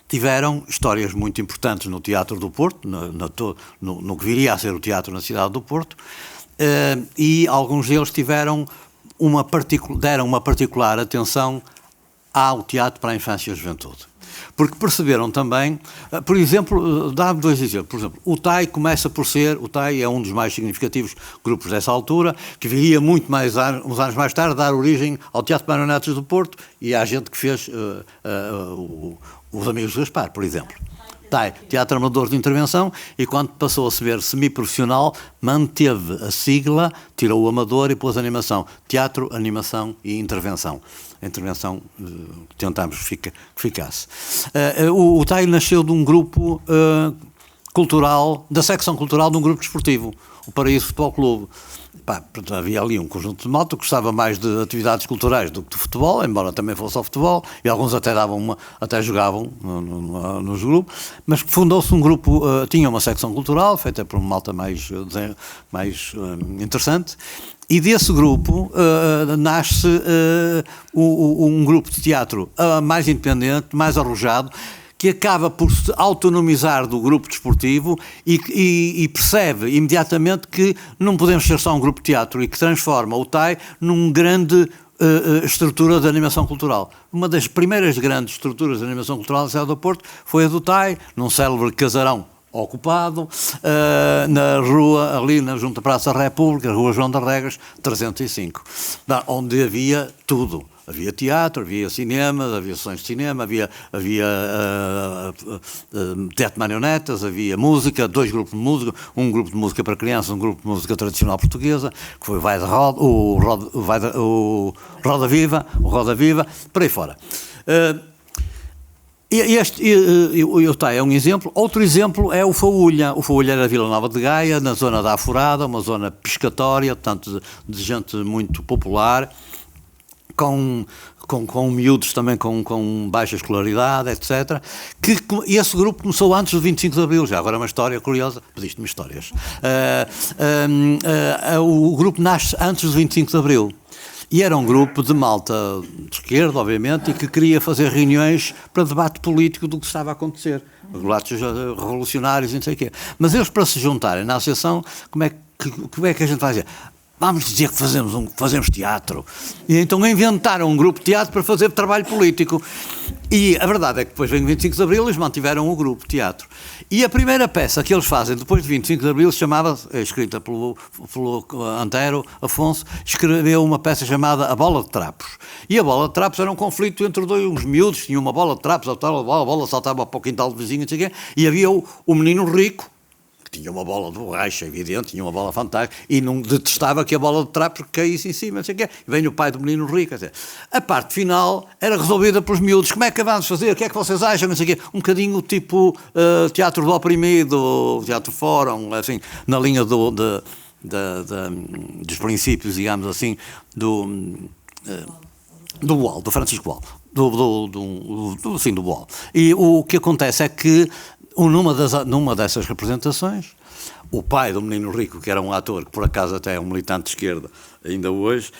tiveram histórias muito importantes no Teatro do Porto, no que viria a ser o teatro na cidade do Porto, e alguns deles deram uma particular atenção ao teatro para a infância e a juventude. Porque perceberam também, por exemplo, dá-me 2 exemplos. Por exemplo, o TAI o TAI é um dos mais significativos grupos dessa altura, que viria uns anos mais tarde, dar origem ao Teatro de Marionetas do Porto, e há gente que fez os Amigos de Gaspar, por exemplo. TAI, Teatro Amador de Intervenção, e quando passou a se ver semiprofissional, manteve a sigla, tirou o amador e pôs animação. Teatro, animação e intervenção. A intervenção tentámos que ficasse. O TAI nasceu de um grupo cultural, da secção cultural de um grupo desportivo, o Paraíso Futebol Clube. Havia ali um conjunto de malta que gostava mais de atividades culturais do que de futebol, embora também fosse ao futebol, e alguns até jogavam nos grupos, mas fundou-se um grupo, tinha uma secção cultural, feita por uma malta mais interessante, e desse grupo nasce um grupo de teatro mais independente, mais arrojado, que acaba por se autonomizar do grupo desportivo e percebe imediatamente que não podemos ser só um grupo de teatro, e que transforma o TAI num grande estrutura de animação cultural. Uma das primeiras grandes estruturas de animação cultural da cidade do Porto foi a do TAI, num célebre casarão ocupado, na rua, ali junto à Praça da República, Rua João das Regras, 305, onde havia tudo. Havia teatro, havia cinema, havia sessões de cinema, havia teatro de marionetas, havia música, 2 grupos de música, um grupo de música para crianças, um grupo de música tradicional portuguesa, que foi o Roda Viva, por aí fora. O TAI é um exemplo. Outro exemplo é o Faúlha. O Faúlha era a Vila Nova de Gaia, na zona da Afurada, uma zona pescatória, portanto, de gente muito popular, com miúdos também com baixa escolaridade, etc. E esse grupo começou antes do 25 de Abril, já agora é uma história curiosa, pediste-me histórias. O grupo nasce antes do 25 de Abril. E era um grupo de malta de esquerda, obviamente, e que queria fazer reuniões para debate político do que estava a acontecer. Debates revolucionários e não sei o quê. Mas eles, para se juntarem na associação, como é que a gente vai dizer? Vamos dizer que fazemos teatro. E então inventaram um grupo de teatro para fazer trabalho político. E a verdade é que depois vem o 25 de Abril, eles mantiveram o grupo de teatro. E a primeira peça que eles fazem depois de 25 de Abril escrita pelo Antero Afonso, escreveu uma peça chamada A Bola de Trapos. E a Bola de Trapos era um conflito entre uns miúdos, tinha uma bola de trapos, a bola saltava para o quintal do vizinho, não sei o quê, e havia o menino rico, tinha uma bola de borracha, evidente, tinha uma bola fantástica, e não detestava que a bola de trapos caísse em cima, não sei o quê. E vem o pai do menino rico, quer dizer, a parte final era resolvida pelos miúdos. Como é que vamos fazer? O que é que vocês acham? Não sei o quê. Um bocadinho tipo teatro do oprimido, teatro fórum, assim, na linha dos princípios, digamos assim, do Boal, do Francisco Boal, do Boal. E o que acontece é que numa dessas representações, o pai do menino rico, que era um ator, que por acaso até é um militante de esquerda ainda hoje,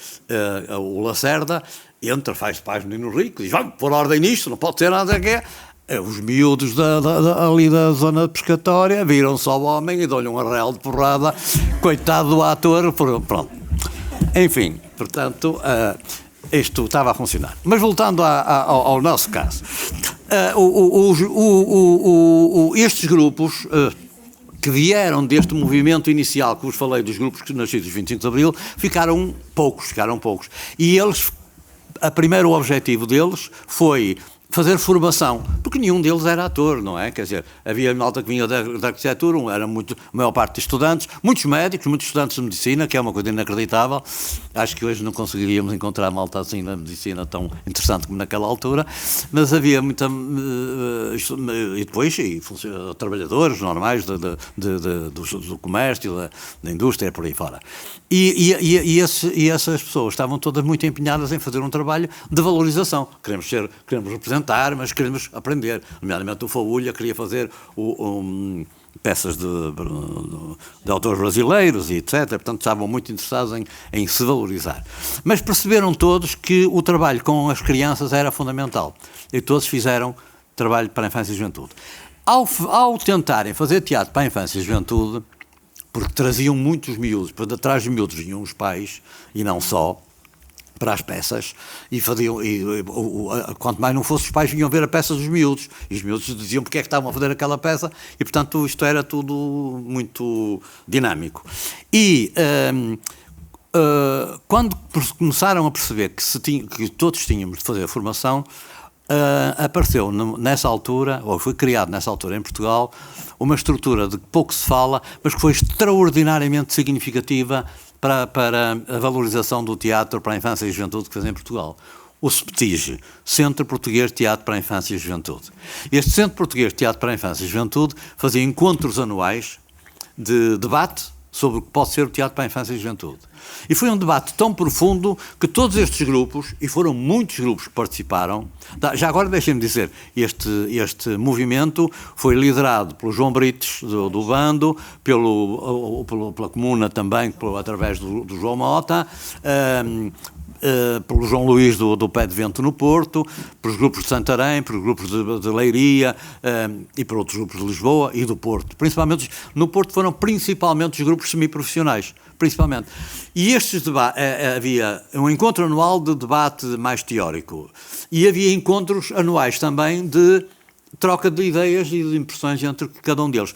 o Lacerda, entra, faz menino rico, diz, vamos pôr ordem nisto, não pode ser nada que é. Os miúdos ali da zona pescatória viram só o homem e dão-lhe um arreal de porrada, coitado do ator, pronto. Enfim, portanto, isto estava a funcionar. Mas voltando ao nosso caso, estes grupos que vieram deste movimento inicial que vos falei, dos grupos nascidos 25 de Abril, ficaram poucos. E eles, o primeiro objetivo deles foi fazer formação, porque nenhum deles era ator, não é? Quer dizer, havia malta que vinha da arquitetura, era a maior parte de estudantes, muitos médicos, muitos estudantes de medicina, que é uma coisa inacreditável. Acho que hoje não conseguiríamos encontrar malta assim na medicina tão interessante como naquela altura, mas havia muita... E depois, trabalhadores normais do comércio, da indústria, por aí fora. E essas pessoas estavam todas muito empenhadas em fazer um trabalho de valorização. Queremos representar, mas queremos aprender. Nomeadamente o Faúlha queria fazer peças de autores brasileiros e etc. Portanto, estavam muito interessados em se valorizar. Mas perceberam todos que o trabalho com as crianças era fundamental. E todos fizeram trabalho para a infância e juventude. Ao tentarem fazer teatro para a infância e juventude, porque traziam muitos miúdos, para detrás dos miúdos vinham os pais, e não só, para as peças, e faziam, quanto mais não fosse, os pais vinham ver a peça dos miúdos, e os miúdos diziam porque é que estavam a fazer aquela peça, e portanto isto era tudo muito dinâmico. E quando começaram a perceber que todos tínhamos de fazer a formação, apareceu nessa altura, ou foi criado nessa altura em Portugal, uma estrutura de que pouco se fala, mas que foi extraordinariamente significativa para a valorização do teatro para a infância e juventude que fez em Portugal. O CEPTIG, Centro Português de Teatro para a Infância e Juventude. Este Centro Português de Teatro para a Infância e Juventude fazia encontros anuais de debate sobre o que pode ser o teatro para a infância e juventude. E foi um debate tão profundo que todos estes grupos, e foram muitos grupos que participaram, já agora deixem-me dizer, este movimento foi liderado pelo João Brites, do Bando, pela Comuna também, através do João Mota, pelo João Luís do Pé de Vento no Porto, pelos grupos de Santarém, pelos grupos de Leiria e por outros grupos de Lisboa e do Porto. Principalmente, no Porto foram principalmente os grupos semiprofissionais, principalmente. E estes debates, havia um encontro anual de debate mais teórico e havia encontros anuais também de troca de ideias e de impressões entre cada um deles.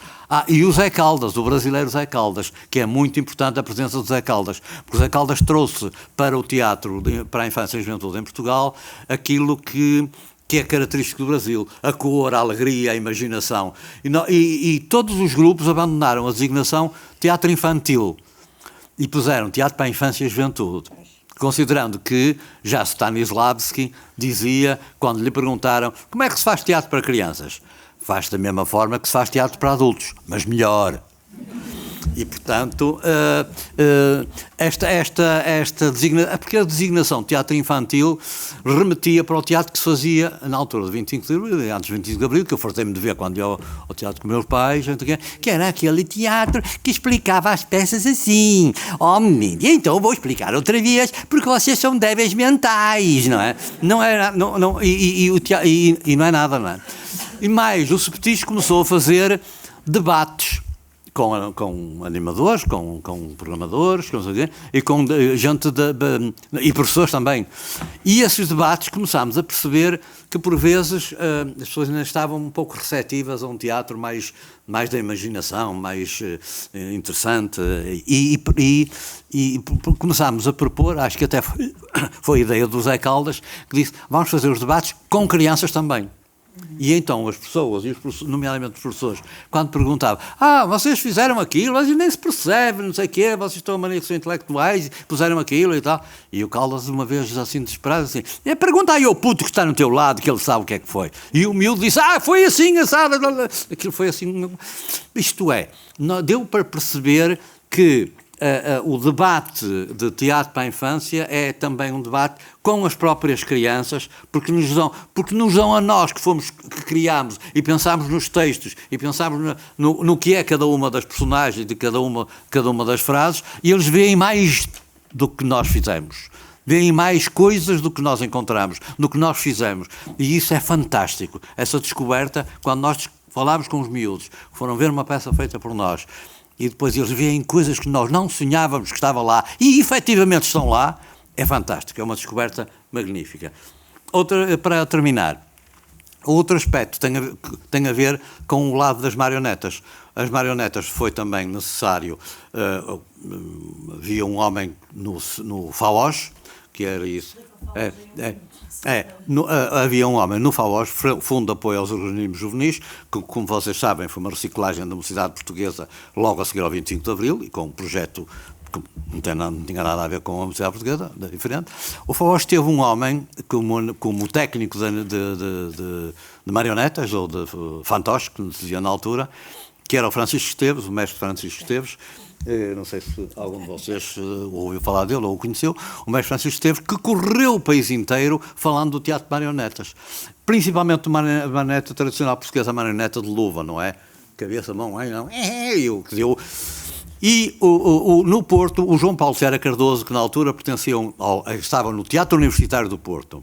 E o Zé Caldas, o brasileiro Zé Caldas, que é muito importante a presença do Zé Caldas, porque o Zé Caldas trouxe para o teatro, para a infância e juventude em Portugal, aquilo que é característico do Brasil, a cor, a alegria, a imaginação. E todos os grupos abandonaram a designação teatro infantil e puseram teatro para a infância e juventude, considerando que já Stanislavski dizia, quando lhe perguntaram como é que se faz teatro para crianças, faz da mesma forma que se faz teatro para adultos, mas melhor. E, portanto, esta designação, porque a designação teatro infantil remetia para o teatro que se fazia na altura de 25 de Abril, antes de 25 de Abril, que eu fartei-me de ver quando ia ao teatro com meus pais, que era aquele teatro que explicava as peças assim. Oh, menino, então eu vou explicar outra vez, porque vocês são débeis mentais, não é? Não é, não, e não é nada, não é? E mais, o CEPTIG começou a fazer debates com animadores, com programadores, e com gente e professores também. E esses debates começámos a perceber que, por vezes, as pessoas ainda estavam um pouco receptivas a um teatro mais da imaginação, mais interessante. E começámos a propor, acho que até foi a ideia do Zé Caldas, que disse, vamos fazer os debates com crianças também. E então as pessoas, nomeadamente os professores, quando perguntavam, vocês fizeram aquilo, mas nem se percebe, não sei o quê, vocês estão a mania que são intelectuais, puseram aquilo e tal. E o Caldas, uma vez assim desesperado, assim, pergunta aí ao puto que está no teu lado, que ele sabe o que é que foi. E o miúdo disse, foi assim, assado, aquilo foi assim. Isto é, deu para perceber que o debate de teatro para a infância é também um debate com as próprias crianças, porque nos dão a nós que criámos e pensámos nos textos e pensámos no que é cada uma das personagens de cada uma das frases, e eles veem mais do que nós fizemos. veem mais coisas do que nós encontramos, do que nós fizemos. E isso é fantástico, essa descoberta, quando nós falámos com os miúdos, que foram ver uma peça feita por nós, e depois eles veem coisas que nós não sonhávamos que estavam lá, e efetivamente estão lá, é fantástico, é uma descoberta magnífica. Para terminar, outro aspecto tem a ver com o lado das marionetas. As marionetas foi também necessário, havia um homem no FAOS, que era isso. Havia um homem no FAOS, Fundo de Apoio aos Organismos Juvenis, que, como vocês sabem, foi uma reciclagem da Universidade Portuguesa logo a seguir ao 25 de Abril, e com um projeto que não tinha nada a ver com a Universidade Portuguesa, diferente. O FAOS teve um homem como técnico de marionetas, ou de fantoches, que se dizia na altura, que era o Francisco Esteves, o mestre Francisco Esteves. Não sei se algum de vocês ouviu falar dele ou o conheceu, o mestre Francisco Esteves, que correu o país inteiro falando do teatro de marionetas, principalmente de marioneta tradicional portuguesa, a marioneta de luva, não é? Cabeça, mão, não, e no Porto, o João Paulo Ceará Cardoso, que na altura estava no Teatro Universitário do Porto,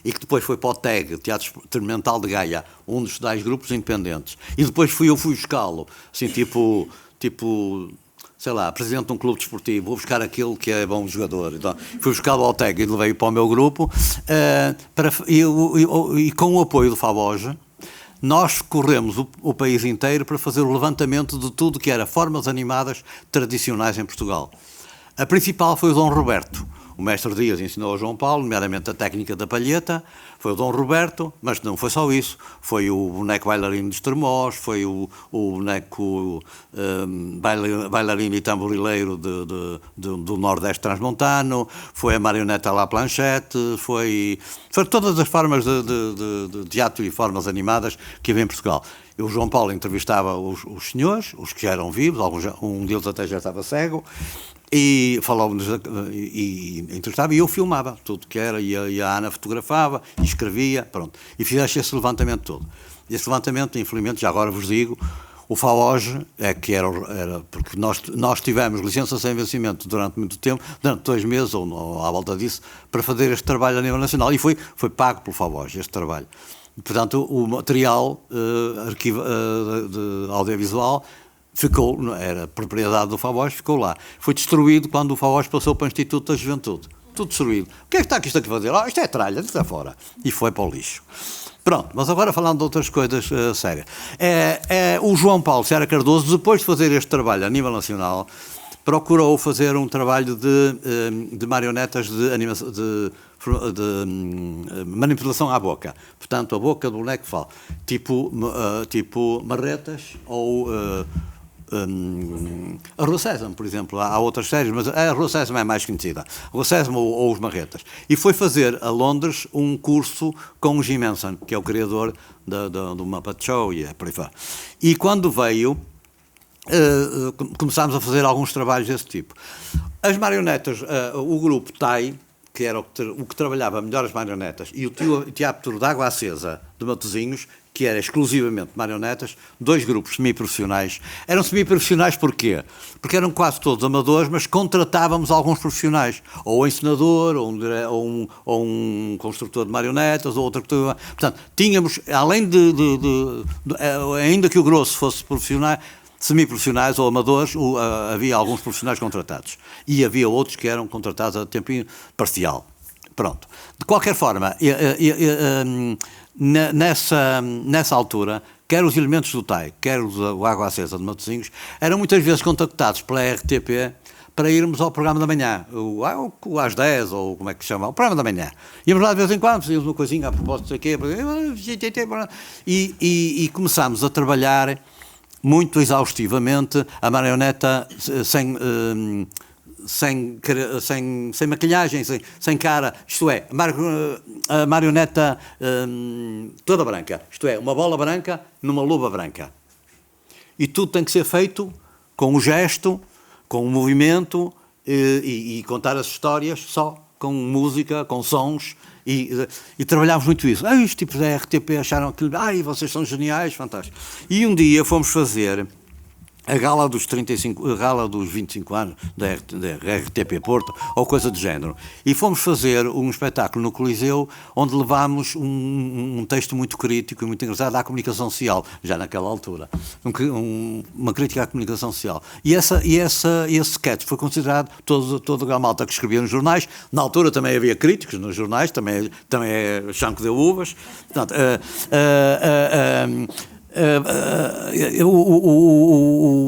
e que depois foi para o TEG, Teatro Experimental de Gaia, um dos tais grupos independentes, e depois eu fui buscá-lo, assim, tipo, sei lá, presidente de um clube desportivo, vou buscar aquele que é bom jogador. Então, fui buscá-lo ao TEG e levei-o para o meu grupo, e com o apoio do FABOJ, nós corremos o país inteiro para fazer o levantamento de tudo que era formas animadas tradicionais em Portugal. A principal foi o Dom Roberto. O mestre Dias ensinou ao João Paulo, nomeadamente a técnica da palheta, foi o Dom Roberto, mas não foi só isso, foi o boneco bailarino de Estremoz, foi o boneco bailarino e tamborileiro do Nordeste Transmontano, foi a marioneta La Planchette, foi todas as formas de teatro e formas animadas que havia em Portugal. E o João Paulo entrevistava os senhores, os que já eram vivos, um deles até já estava cego, e falávamos e entrevistava, e eu filmava tudo que era, e a Ana fotografava e escrevia, pronto, e fizeste esse levantamento todo. Esse levantamento, infelizmente, já agora vos digo, o FAOJ que era porque nós tivemos licença sem vencimento durante muito tempo, durante 2 meses ou à volta disso, para fazer este trabalho a nível nacional, e foi pago pelo FAOJ este trabalho. Portanto, o material de audiovisual era propriedade do FAOJ, ficou lá. Foi destruído quando o FAOJ passou para o Instituto da Juventude. Tudo destruído. O que é que está aqui a fazer? Isto é tralha, isto está fora. E foi para o lixo. Pronto, mas agora falando de outras coisas sérias. O João Paulo Ceará Cardoso, depois de fazer este trabalho a nível nacional, procurou fazer um trabalho de marionetas de manipulação à boca. Portanto, a boca do boneco fala. Tipo marretas ou a Rua Sésamo, por exemplo. Há outras séries, mas a Rua Sésamo é mais conhecida. A Rua Sésamo ou os marretas. E foi fazer a Londres um curso com o Jim Henson, que é o criador do Muppet Show e por aí fora. E quando veio, começámos a fazer alguns trabalhos desse tipo. As marionetas, o grupo TAI, que era o que trabalhava melhor as marionetas, e o Teatro de Água Acesa de Matosinhos, que era exclusivamente marionetas, 2 grupos semiprofissionais. Eram semiprofissionais porquê? Porque eram quase todos amadores, mas contratávamos alguns profissionais, ou um encenador, ou um construtor de marionetas, ou outra coisa. Portanto, tínhamos, além ainda que o grosso fosse profissional, semiprofissionais ou amadores, havia alguns profissionais contratados. E havia outros que eram contratados a tempo parcial. Pronto. De qualquer forma, nessa altura, quer os elementos do TAI, quer o Água Acesa de Matosinhos, eram muitas vezes contactados pela RTP para irmos ao programa da manhã, às 10, ou como é que se chama, o programa da manhã. Íamos lá de vez em quando, fazíamos uma coisinha a propósito de e começámos a trabalhar muito exaustivamente a marioneta sem maquilhagem, sem cara, isto é, a marioneta toda branca, isto é, uma bola branca numa luva branca. E tudo tem que ser feito com o gesto, com o movimento e contar as histórias só com música, com sons, e trabalhámos muito isso. Os tipos da RTP acharam aquilo, vocês são geniais, fantástico. E um dia fomos fazer a gala dos 25 anos da RTP Porto, ou coisa do género. E fomos fazer um espetáculo no Coliseu, onde levámos um texto muito crítico e muito engraçado à comunicação social, já naquela altura. Uma crítica à comunicação social. E esse sketch foi considerado, toda a malta que escrevia nos jornais, na altura também havia críticos nos jornais, também é Chanco de Uvas. Portanto,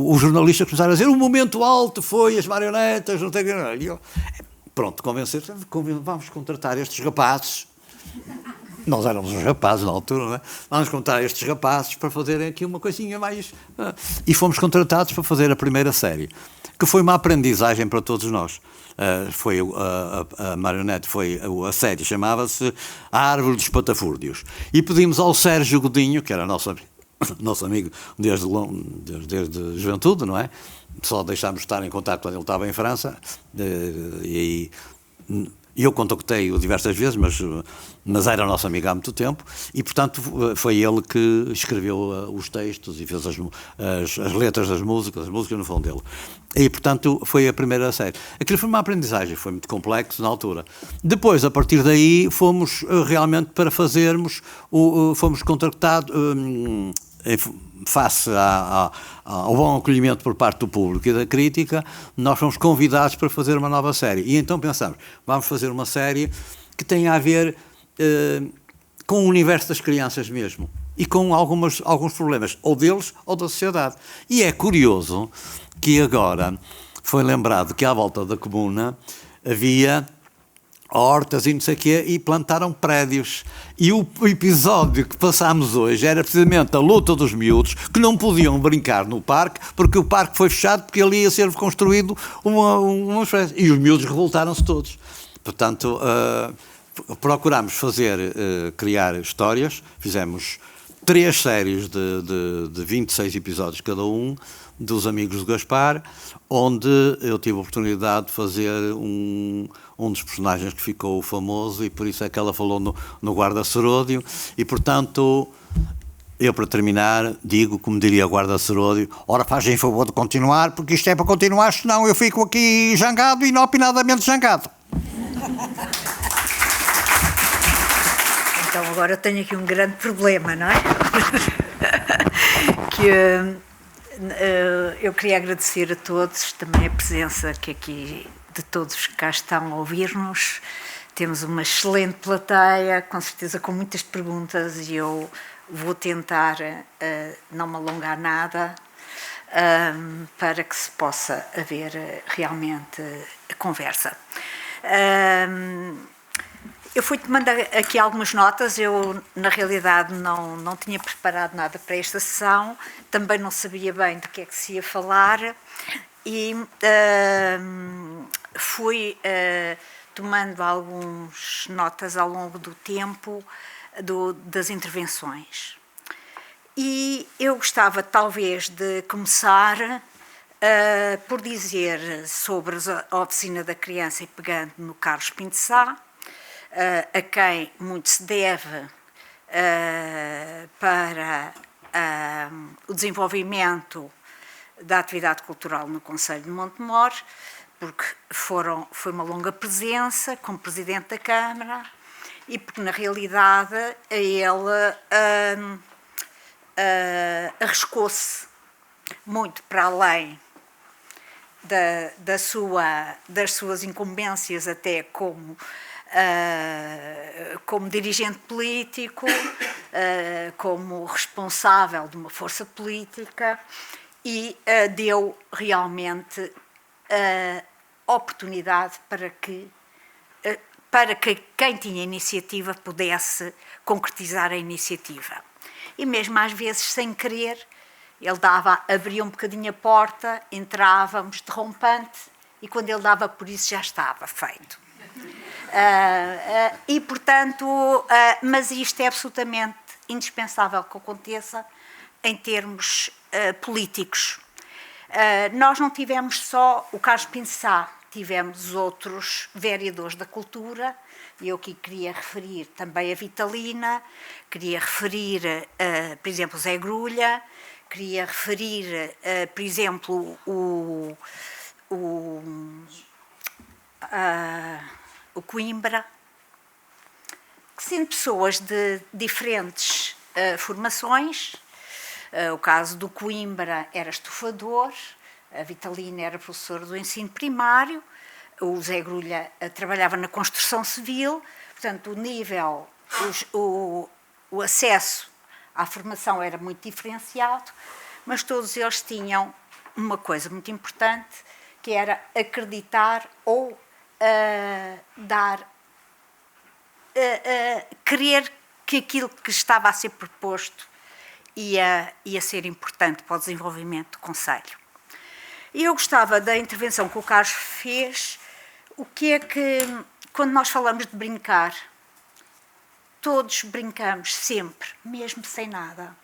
os jornalistas começaram a dizer o momento alto foi as marionetas, não tem que... Pronto, vamos contratar estes rapazes. Nós éramos uns rapazes na altura, não é? Vamos contratar estes rapazes para fazerem aqui uma coisinha mais... E fomos contratados para fazer a primeira série, que foi uma aprendizagem para todos nós. Foi a marionete, a série chamava-se A Árvore dos Patafúrdios. E pedimos ao Sérgio Godinho, que era nosso amigo desde a juventude, não é? Só deixámos de estar em contato quando ele estava em França, e eu contactei-o diversas vezes, mas era nosso amigo há muito tempo, e portanto foi ele que escreveu os textos e fez as letras das músicas, as músicas no fundo dele. E portanto foi a primeira série. Aquilo foi uma aprendizagem, foi muito complexo na altura. Depois, a partir daí, fomos realmente para fazermos, fomos contactados, face ao bom acolhimento por parte do público e da crítica, nós fomos convidados para fazer uma nova série. E então pensamos, vamos fazer uma série que tenha a ver com o universo das crianças mesmo, e com alguns problemas, ou deles ou da sociedade. E é curioso que agora foi lembrado que à volta da comuna havia hortas e não sei o quê, e plantaram prédios. E o episódio que passámos hoje era precisamente a luta dos miúdos que não podiam brincar no parque, porque o parque foi fechado, porque ali ia ser construído uma espécie. E os miúdos revoltaram-se todos. Portanto, procurámos criar histórias, fizemos 3 séries de 26 episódios cada um, dos Amigos do Gaspar, onde eu tive a oportunidade de fazer um dos personagens que ficou famoso, e por isso é que ela falou no Guarda Seródio, e portanto, eu para terminar, digo, como diria o Guarda Seródio, ora fazem favor de continuar, porque isto é para continuar, senão eu fico aqui jangado, inopinadamente jangado. Então agora eu tenho aqui um grande problema, não é? Que eu queria agradecer a todos também a presença que aqui de todos que cá estão a ouvir-nos. Temos uma excelente plateia, com certeza com muitas perguntas, e eu vou tentar não me alongar nada, para que se possa haver realmente a conversa. Eu fui tomando aqui algumas notas. Eu, na realidade, não tinha preparado nada para esta sessão, também não sabia bem de que é que se ia falar, e fui tomando algumas notas ao longo do tempo das intervenções. E eu gostava, talvez, de começar por dizer sobre a Oficina da Criança, e pegando no Carlos Pinto de Sá, a quem muito se deve para o desenvolvimento da atividade cultural no Concelho de Montemor, porque foi uma longa presença como Presidente da Câmara, e porque, na realidade, ele arriscou-se muito para além das suas incumbências, até como dirigente político, como responsável de uma força política, e deu realmente oportunidade para que quem tinha iniciativa pudesse concretizar a iniciativa. E mesmo às vezes sem querer, ele abria um bocadinho a porta, entrávamos de rompante, e quando ele dava por isso já estava feito. E portanto, mas isto é absolutamente indispensável que aconteça em termos políticos. Nós não tivemos só o Carlos Pinto de Sá, tivemos outros vereadores da cultura, e eu aqui queria referir também a Vitalina, queria referir, por exemplo, o Zé Grulha, queria referir, por exemplo, o Coimbra, que sendo pessoas de diferentes formações, o caso do Coimbra era estufador, a Vitalina era professora do ensino primário, o Zé Grulha trabalhava na construção civil, portanto o nível, o acesso à formação era muito diferenciado, mas todos eles tinham uma coisa muito importante, que era acreditar ou querer que aquilo que estava a ser proposto ia ser importante para o desenvolvimento do concelho. E eu gostava da intervenção que o Carlos fez, o que é que, quando nós falamos de brincar, todos brincamos sempre, mesmo sem nada.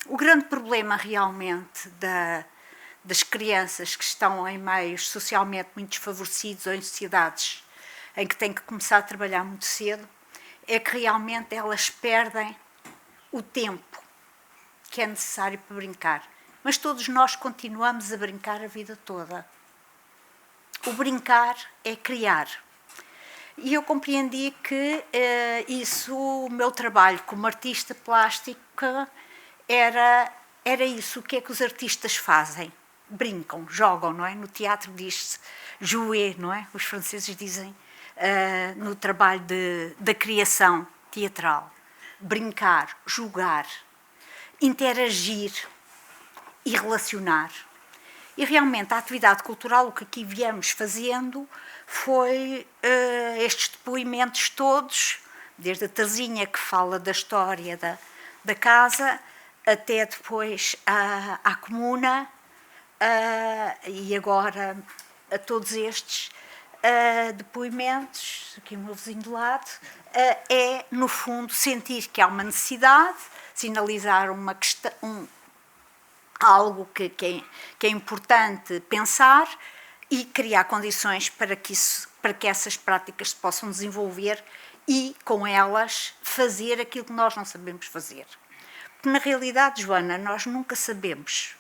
O grande problema realmente das crianças que estão em meios socialmente muito desfavorecidos ou em sociedades em que têm que começar a trabalhar muito cedo, é que realmente elas perdem o tempo que é necessário para brincar. Mas todos nós continuamos a brincar a vida toda. O brincar é criar. E eu compreendi que o meu trabalho como artista plástica era isso. O que é que os artistas fazem? Brincam, jogam, não é? No teatro diz-se jouer, não é? Os franceses dizem no trabalho da criação teatral. Brincar, jogar, interagir e relacionar. E realmente a atividade cultural, o que aqui viemos fazendo, foi estes depoimentos todos, desde a Teresinha que fala da história da casa, até depois à comuna, e agora a todos estes depoimentos, aqui o meu vizinho do lado, é, no fundo, sentir que há uma necessidade, sinalizar uma questão, algo que é importante pensar e criar condições para que essas práticas se possam desenvolver e, com elas, fazer aquilo que nós não sabemos fazer. Porque, na realidade, Joana, nós nunca sabemos.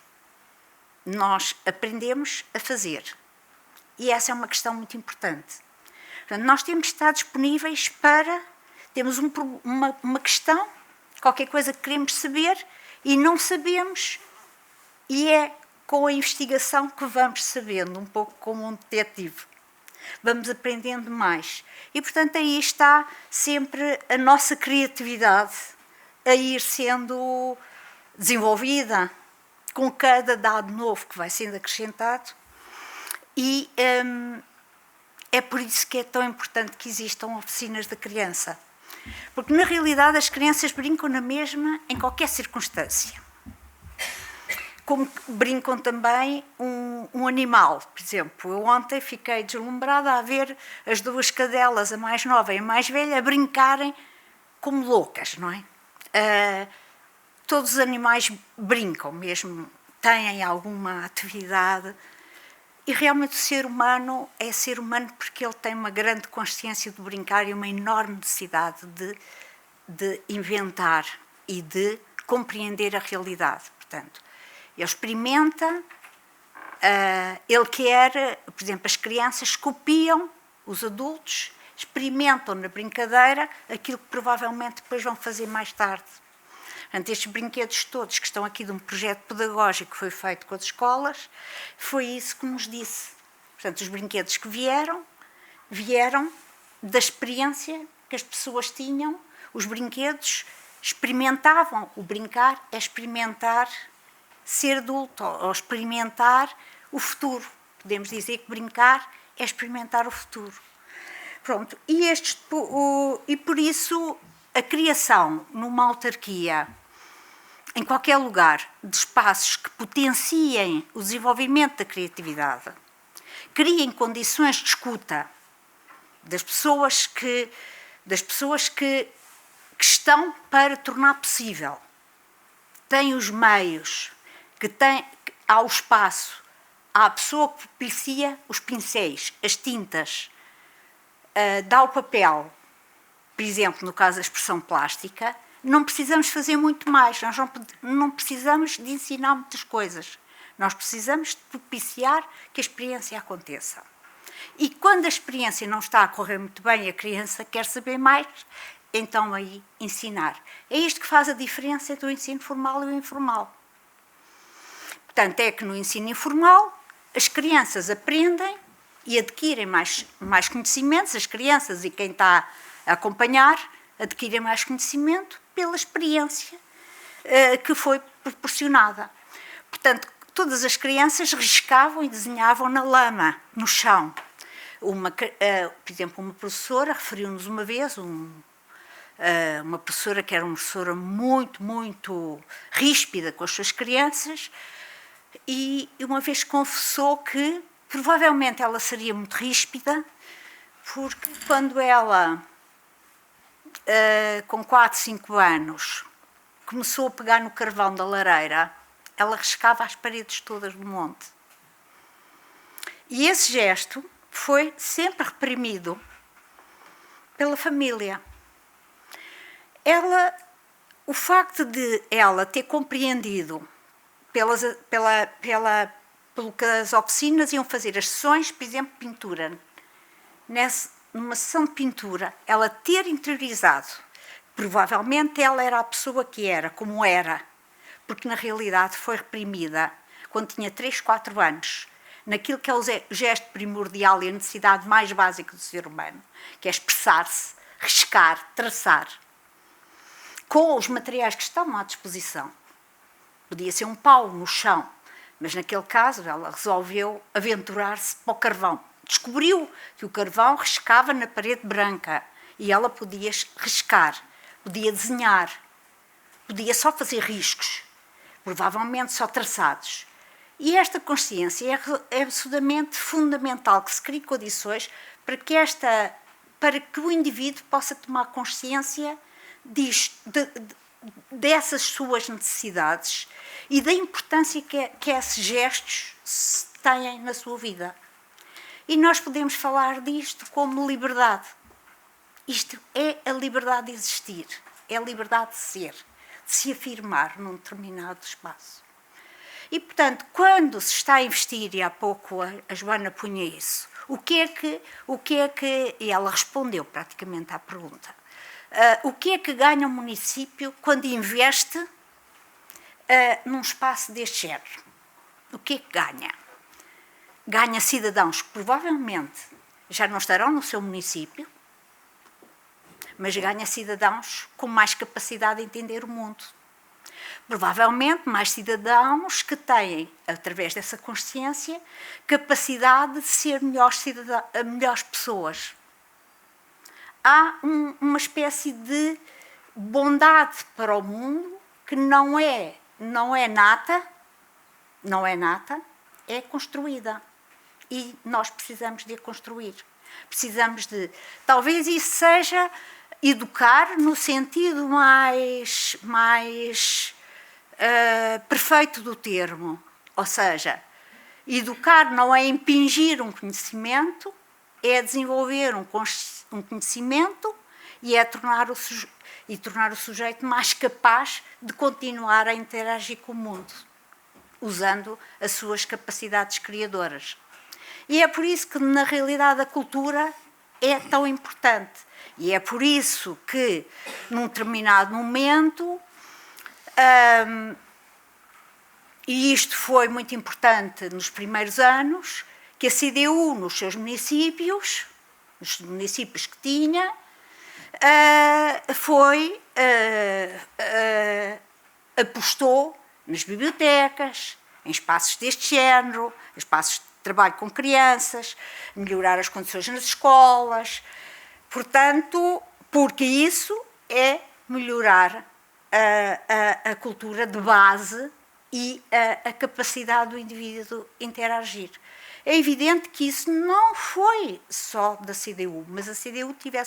Nós aprendemos a fazer. E essa é uma questão muito importante. Portanto, nós temos de estar disponíveis para... Temos uma questão, qualquer coisa que queremos saber e não sabemos, e é com a investigação que vamos sabendo, um pouco como um detetive. Vamos aprendendo mais. E, portanto, aí está sempre a nossa criatividade a ir sendo desenvolvida com cada dado novo que vai sendo acrescentado. E é por isso que é tão importante que existam oficinas da criança. Porque, na realidade, as crianças brincam na mesma em qualquer circunstância. Como brincam também um animal. Por exemplo, eu ontem fiquei deslumbrada a ver as duas cadelas, a mais nova e a mais velha, a brincarem como loucas, não é? Todos os animais brincam mesmo, têm alguma atividade. E realmente o ser humano é ser humano porque ele tem uma grande consciência de brincar e uma enorme necessidade de inventar e de compreender a realidade. Portanto, ele experimenta, ele quer, por exemplo, as crianças copiam os adultos, experimentam na brincadeira aquilo que provavelmente depois vão fazer mais tarde. Portanto, estes brinquedos todos que estão aqui de um projeto pedagógico que foi feito com as escolas, foi isso que nos disse. Portanto, os brinquedos que vieram da experiência que as pessoas tinham, os brinquedos experimentavam. O brincar é experimentar ser adulto, ou experimentar o futuro. Podemos dizer que brincar é experimentar o futuro. Pronto, e por isso a criação numa autarquia, em qualquer lugar, de espaços que potenciem o desenvolvimento da criatividade, criem condições de escuta das pessoas que estão para tornar possível, têm os meios, há o espaço, há a pessoa que propicia os pincéis, as tintas, dá o papel, por exemplo, no caso da expressão plástica, não precisamos fazer muito mais, nós não precisamos de ensinar muitas coisas. Nós precisamos de propiciar que a experiência aconteça. E quando a experiência não está a correr muito bem e a criança quer saber mais, então aí ensinar. É isto que faz a diferença entre o ensino formal e o informal. Portanto, é que no ensino informal as crianças aprendem e adquirem mais conhecimentos, as crianças e quem está a acompanhar adquirem mais conhecimento pela experiência que foi proporcionada. Portanto, todas as crianças riscavam e desenhavam na lama, no chão. Por exemplo, uma professora referiu-nos uma vez, uma professora que era uma professora muito, muito ríspida com as suas crianças, e uma vez confessou que provavelmente ela seria muito ríspida, porque quando ela, com 4, 5 anos, começou a pegar no carvão da lareira, ela riscava as paredes todas do monte. E esse gesto foi sempre reprimido pela família. O facto de ela ter compreendido pelo que as oficinas iam fazer, as sessões, por exemplo, pintura, numa sessão de pintura, ela ter interiorizado, provavelmente ela era a pessoa que era, como era, porque na realidade foi reprimida quando tinha 3, 4 anos, naquilo que é o gesto primordial e a necessidade mais básica do ser humano, que é expressar-se, riscar, traçar, com os materiais que estão à disposição. Podia ser um pau no chão, mas naquele caso ela resolveu aventurar-se para o carvão. Descobriu que o carvão riscava na parede branca e ela podia riscar, podia desenhar, podia só fazer riscos, provavelmente só traçados. E esta consciência é absolutamente fundamental, que se crie condições para que o indivíduo possa tomar consciência dessas suas necessidades e da importância que esses gestos têm na sua vida. E nós podemos falar disto como liberdade. Isto é a liberdade de existir, é a liberdade de ser, de se afirmar num determinado espaço. E, portanto, quando se está a investir, e há pouco a Joana punha isso, o que é que e ela respondeu praticamente à pergunta, o que é que ganha o município quando investe num espaço deste género? O que é que ganha? Ganha cidadãos que provavelmente já não estarão no seu município, mas ganha cidadãos com mais capacidade de entender o mundo. Provavelmente mais cidadãos que têm, através dessa consciência, capacidade de ser melhores pessoas. Há uma espécie de bondade para o mundo que não é nata, é construída. E nós precisamos de a construir. Precisamos de... Talvez isso seja educar no sentido mais perfeito do termo. Ou seja, educar não é impingir um conhecimento, é desenvolver um conhecimento e é tornar o sujeito mais capaz de continuar a interagir com o mundo, usando as suas capacidades criadoras. E é por isso que, na realidade, a cultura é tão importante. E é por isso que, num determinado momento, e isto foi muito importante nos primeiros anos, que a CDU, nos seus municípios, nos municípios que tinha, apostou nas bibliotecas, em espaços deste género, espaços de trabalho com crianças, melhorar as condições nas escolas. Portanto, porque isso é melhorar a cultura de base e a capacidade do indivíduo interagir. É evidente que isso não foi só da CDU, mas a CDU teve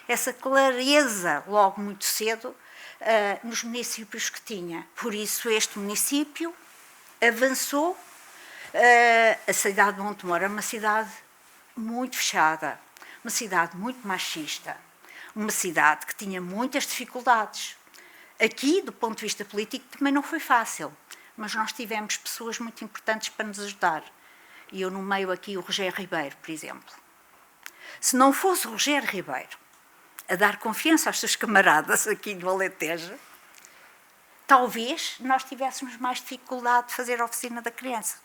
essa clareza logo muito cedo nos municípios que tinha. Por isso este município avançou. A cidade de Montemor é uma cidade muito fechada, uma cidade muito machista, uma cidade que tinha muitas dificuldades. Aqui, do ponto de vista político, também não foi fácil, mas nós tivemos pessoas muito importantes para nos ajudar. E eu nomeio aqui o Rogério Ribeiro, por exemplo. Se não fosse o Rogério Ribeiro a dar confiança aos seus camaradas aqui no Alentejo, talvez nós tivéssemos mais dificuldade de fazer a oficina da criança.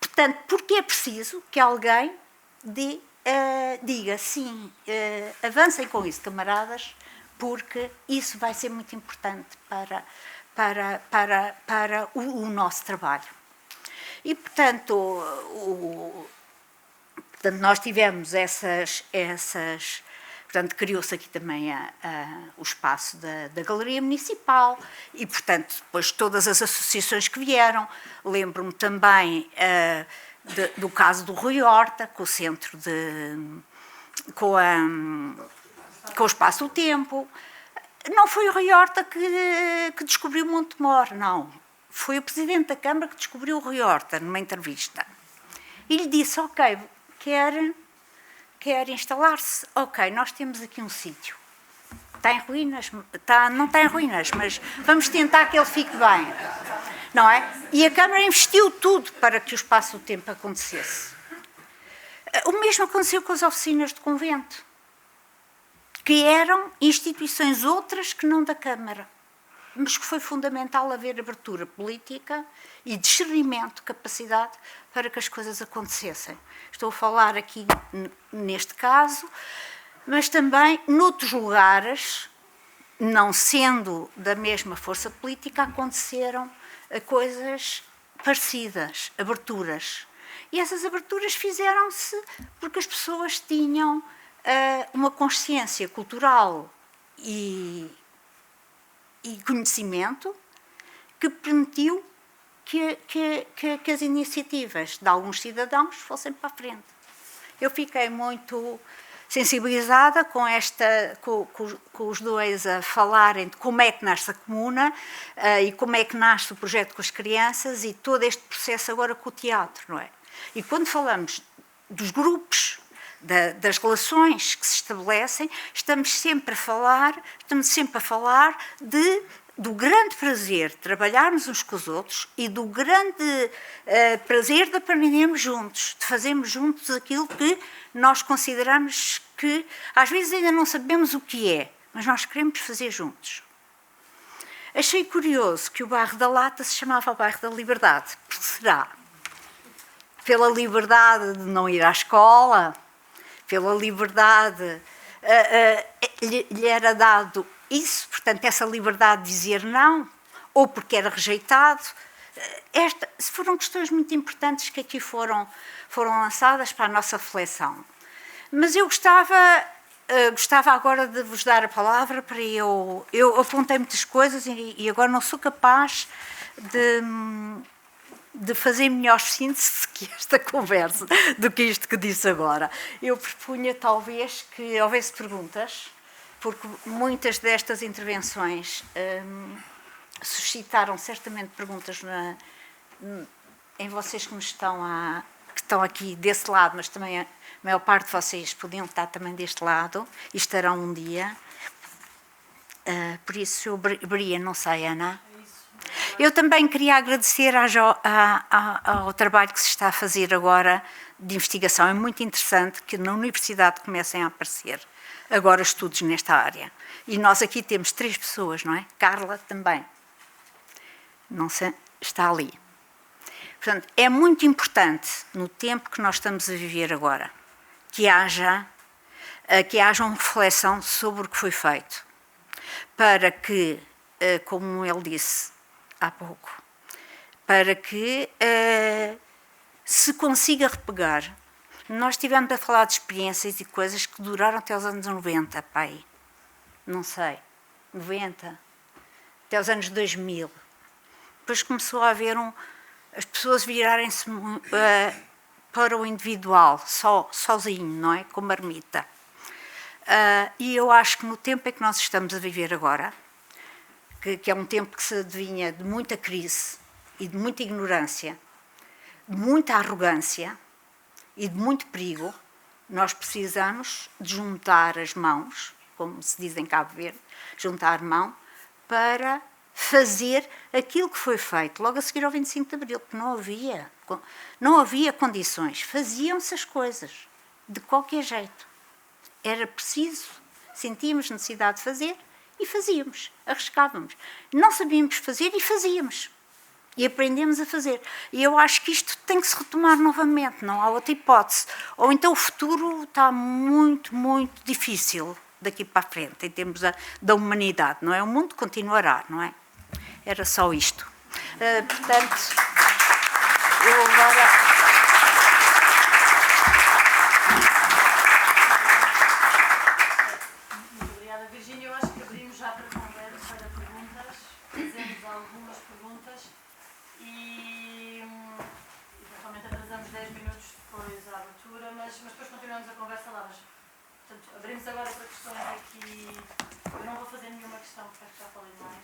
Portanto, porque é preciso que alguém diga, sim, avancem com isso, camaradas, porque isso vai ser muito importante para o nosso trabalho. E, portanto, nós tivemos portanto, criou-se aqui também o espaço da Galeria Municipal e, portanto, depois todas as associações que vieram. Lembro-me também do caso do Rui Horta, com o centro com o Espaço do Tempo. Não foi o Rui Horta que descobriu Montemor, não. Foi o Presidente da Câmara que descobriu o Rui Horta, numa entrevista. E lhe disse, ok, quer instalar-se? Ok, nós temos aqui um sítio. Está em ruínas? Não está em ruínas, mas vamos tentar que ele fique bem. Não é? E a Câmara investiu tudo para que o Espaço do Tempo acontecesse. O mesmo aconteceu com as oficinas de convento, que eram instituições outras que não da Câmara, mas que foi fundamental haver abertura política e discernimento de capacidade para que as coisas acontecessem. Estou a falar aqui neste caso, mas também noutros lugares, não sendo da mesma força política, aconteceram coisas parecidas, aberturas. E essas aberturas fizeram-se porque as pessoas tinham uma consciência cultural e conhecimento que permitiu que as iniciativas de alguns cidadãos fossem para a frente. Eu fiquei muito sensibilizada com os dois a falarem de como é que nasce a comuna e como é que nasce o projeto com as crianças e todo este processo agora com o teatro, não é? E quando falamos dos grupos, das relações que se estabelecem, estamos sempre a falar do grande prazer de trabalharmos uns com os outros e do grande prazer de aprendermos juntos, de fazermos juntos aquilo que nós consideramos que, às vezes ainda não sabemos o que é, mas nós queremos fazer juntos. Achei curioso que o bairro da Lata se chamava o bairro da Liberdade, porque será pela liberdade de não ir à escola, pela liberdade, lhe era dado isso, portanto, essa liberdade de dizer não, ou porque era rejeitado. Foram questões muito importantes que aqui foram lançadas para a nossa reflexão. Mas eu gostava agora de vos dar a palavra para eu apontei muitas coisas e agora não sou capaz de fazer melhor síntese que esta conversa, do que isto que disse agora. Eu propunha talvez que houvesse perguntas, porque muitas destas intervenções suscitaram certamente perguntas em vocês que estão aqui desse lado, mas também a maior parte de vocês podiam estar também deste lado e estarão um dia. Por isso eu abriria, não sei, Ana. Eu também queria agradecer ao trabalho que se está a fazer agora de investigação. É muito interessante que na universidade comecem a aparecer agora estudos nesta área. E nós aqui temos 3 pessoas, não é? Carla também. Não sei, está ali. Portanto, é muito importante, no tempo que nós estamos a viver agora, que haja uma reflexão sobre o que foi feito. Para que, como ele disse há pouco, para que se consiga repegar. Nós estivemos a falar de experiências e coisas que duraram até os anos 90, pai. Não sei, 90, até os anos 2000. Depois começou a haver as pessoas virarem-se para o individual, sozinho, não é? Com marmita. E eu acho que no tempo em que nós estamos a viver agora, que é um tempo que se adivinha de muita crise e de muita ignorância, de muita arrogância e de muito perigo, nós precisamos de juntar as mãos, como se diz em Cabo Verde, juntar mão, para fazer aquilo que foi feito logo a seguir ao 25 de Abril, porque não havia condições. Faziam-se as coisas de qualquer jeito. Era preciso, sentíamos necessidade de fazer e fazíamos, arriscávamos. Não sabíamos fazer e fazíamos. E aprendemos a fazer. E eu acho que isto tem que se retomar novamente, não há outra hipótese. Ou então o futuro está muito, muito difícil daqui para a frente, em termos da humanidade, não é? O mundo continuará, não é? Era só isto. Portanto, eu agora... Muito obrigada, Virgínia. Eu acho que abrimos já para conversa, para perguntas. Fazemos algumas perguntas e eventualmente atrasamos 10 minutos depois à abertura, mas depois continuamos a conversa lá. Portanto, abrimos agora para questões aqui. Eu não vou fazer nenhuma questão, porque acho que já falei mais.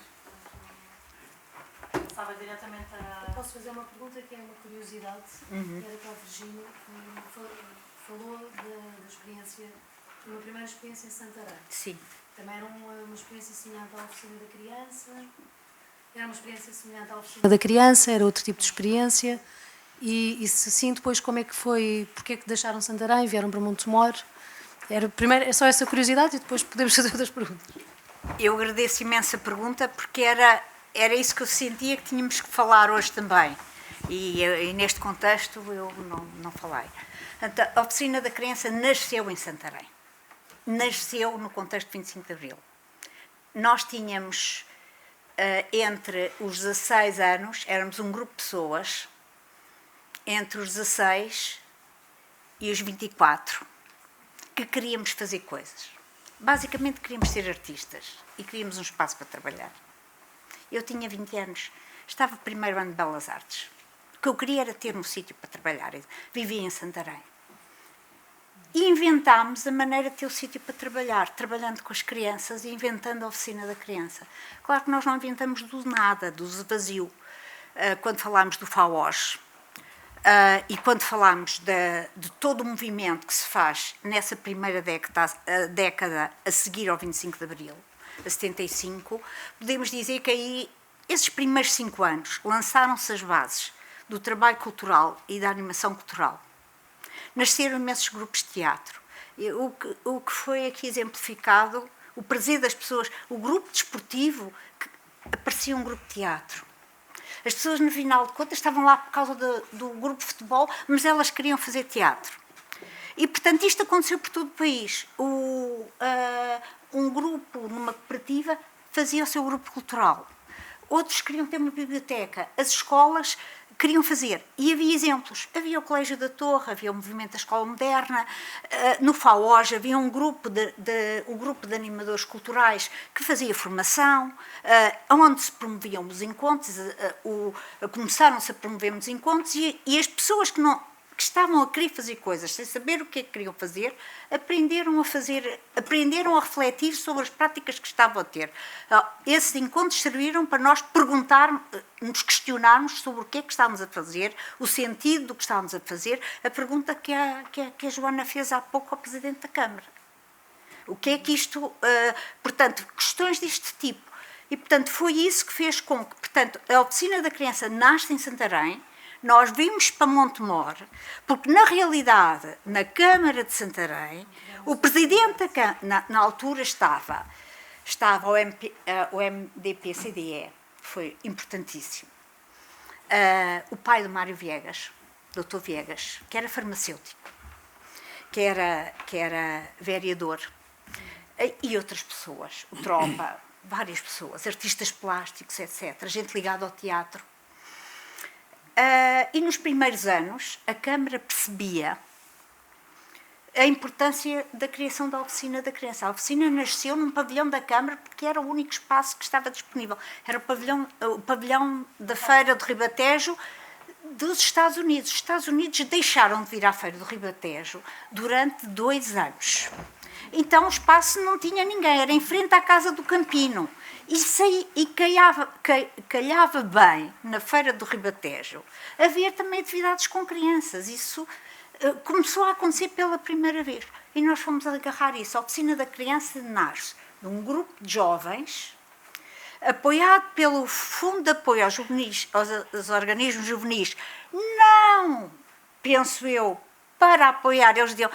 Portanto, passava diretamente a... Posso fazer uma pergunta que é uma curiosidade, que era para a Virgínia, que falou da experiência, de uma primeira experiência em Santarém. Sim. Também era uma experiência semelhante à oficina da criança? Era uma experiência semelhante à oficina da criança? Era outro tipo de experiência? E se sim, depois como é que foi? Porquê é que deixaram Santarém, vieram para Montemor? Primeiro, é só essa curiosidade e depois podemos fazer outras perguntas. Eu agradeço imenso a pergunta porque era isso que eu sentia que tínhamos que falar hoje também. E neste contexto eu não falei. Portanto, a oficina da criança nasceu em Santarém. Nasceu no contexto de 25 de Abril. Nós tínhamos, entre os 16 anos, éramos um grupo de pessoas, entre os 16 e os 24, que queríamos fazer coisas. Basicamente queríamos ser artistas e queríamos um espaço para trabalhar. Eu tinha 20 anos, estava no primeiro ano de Belas Artes. O que eu queria era ter um sítio para trabalhar. Vivia em Santarém. E inventámos a maneira de ter o sítio para trabalhar, trabalhando com as crianças e inventando a oficina da criança. Claro que nós não inventamos do nada, do vazio. Quando falámos do FAOS, e quando falámos de todo o movimento que se faz nessa primeira década a seguir ao 25 de Abril, a 75, podemos dizer que aí, esses primeiros 5 anos, lançaram-se as bases do trabalho cultural e da animação cultural. Nasceram imensos grupos de teatro. O que foi aqui exemplificado, o prazer das pessoas, o grupo desportivo, que aparecia um grupo de teatro. As pessoas, no final de contas, estavam lá por causa do grupo de futebol, mas elas queriam fazer teatro. E, portanto, isto aconteceu por todo o país. Um grupo, numa cooperativa, fazia o seu grupo cultural. Outros queriam ter uma biblioteca. As escolas queriam fazer. E havia exemplos. Havia o Colégio da Torre, havia o Movimento da Escola Moderna. No FAOS havia um grupo de animadores culturais que fazia formação, onde se promoviam os encontros, começaram-se a promover os encontros e as pessoas que estavam a querer fazer coisas sem saber o que é que queriam fazer, aprenderam a refletir sobre as práticas que estavam a ter. Esses encontros serviram para nós nos questionarmos sobre o que é que estávamos a fazer, o sentido do que estávamos a fazer, a pergunta que a Joana fez há pouco ao Presidente da Câmara. O que é que isto... portanto, questões deste tipo. E, portanto, foi isso que fez com que... Portanto, a Oficina da Criança nasce em Santarém. Nós vimos para Montemor, porque, na realidade, na Câmara de Santarém, o Presidente da Câmara, na altura, estava o MDP-CDE, foi importantíssimo. O pai do Mário Viegas, Dr. Viegas, que era farmacêutico, que era vereador, e outras pessoas, o Tropa, várias pessoas, artistas plásticos, etc., gente ligada ao teatro. E nos primeiros anos, a Câmara percebia a importância da criação da Oficina da Criança. A oficina nasceu num pavilhão da Câmara porque era o único espaço que estava disponível. Era o pavilhão da Feira do Ribatejo dos Estados Unidos. Os Estados Unidos deixaram de vir à Feira do Ribatejo durante 2 anos. Então o espaço não tinha ninguém, era em frente à Casa do Campino. E calhava bem, na Feira do Ribatejo, haver também atividades com crianças. Isso começou a acontecer pela primeira vez. E nós fomos agarrar isso. A Oficina da Criança nasce de um grupo de jovens apoiado pelo Fundo de Apoio aos, juvenis, aos organismos juvenis, não, penso eu, para apoiar. Eles diziam,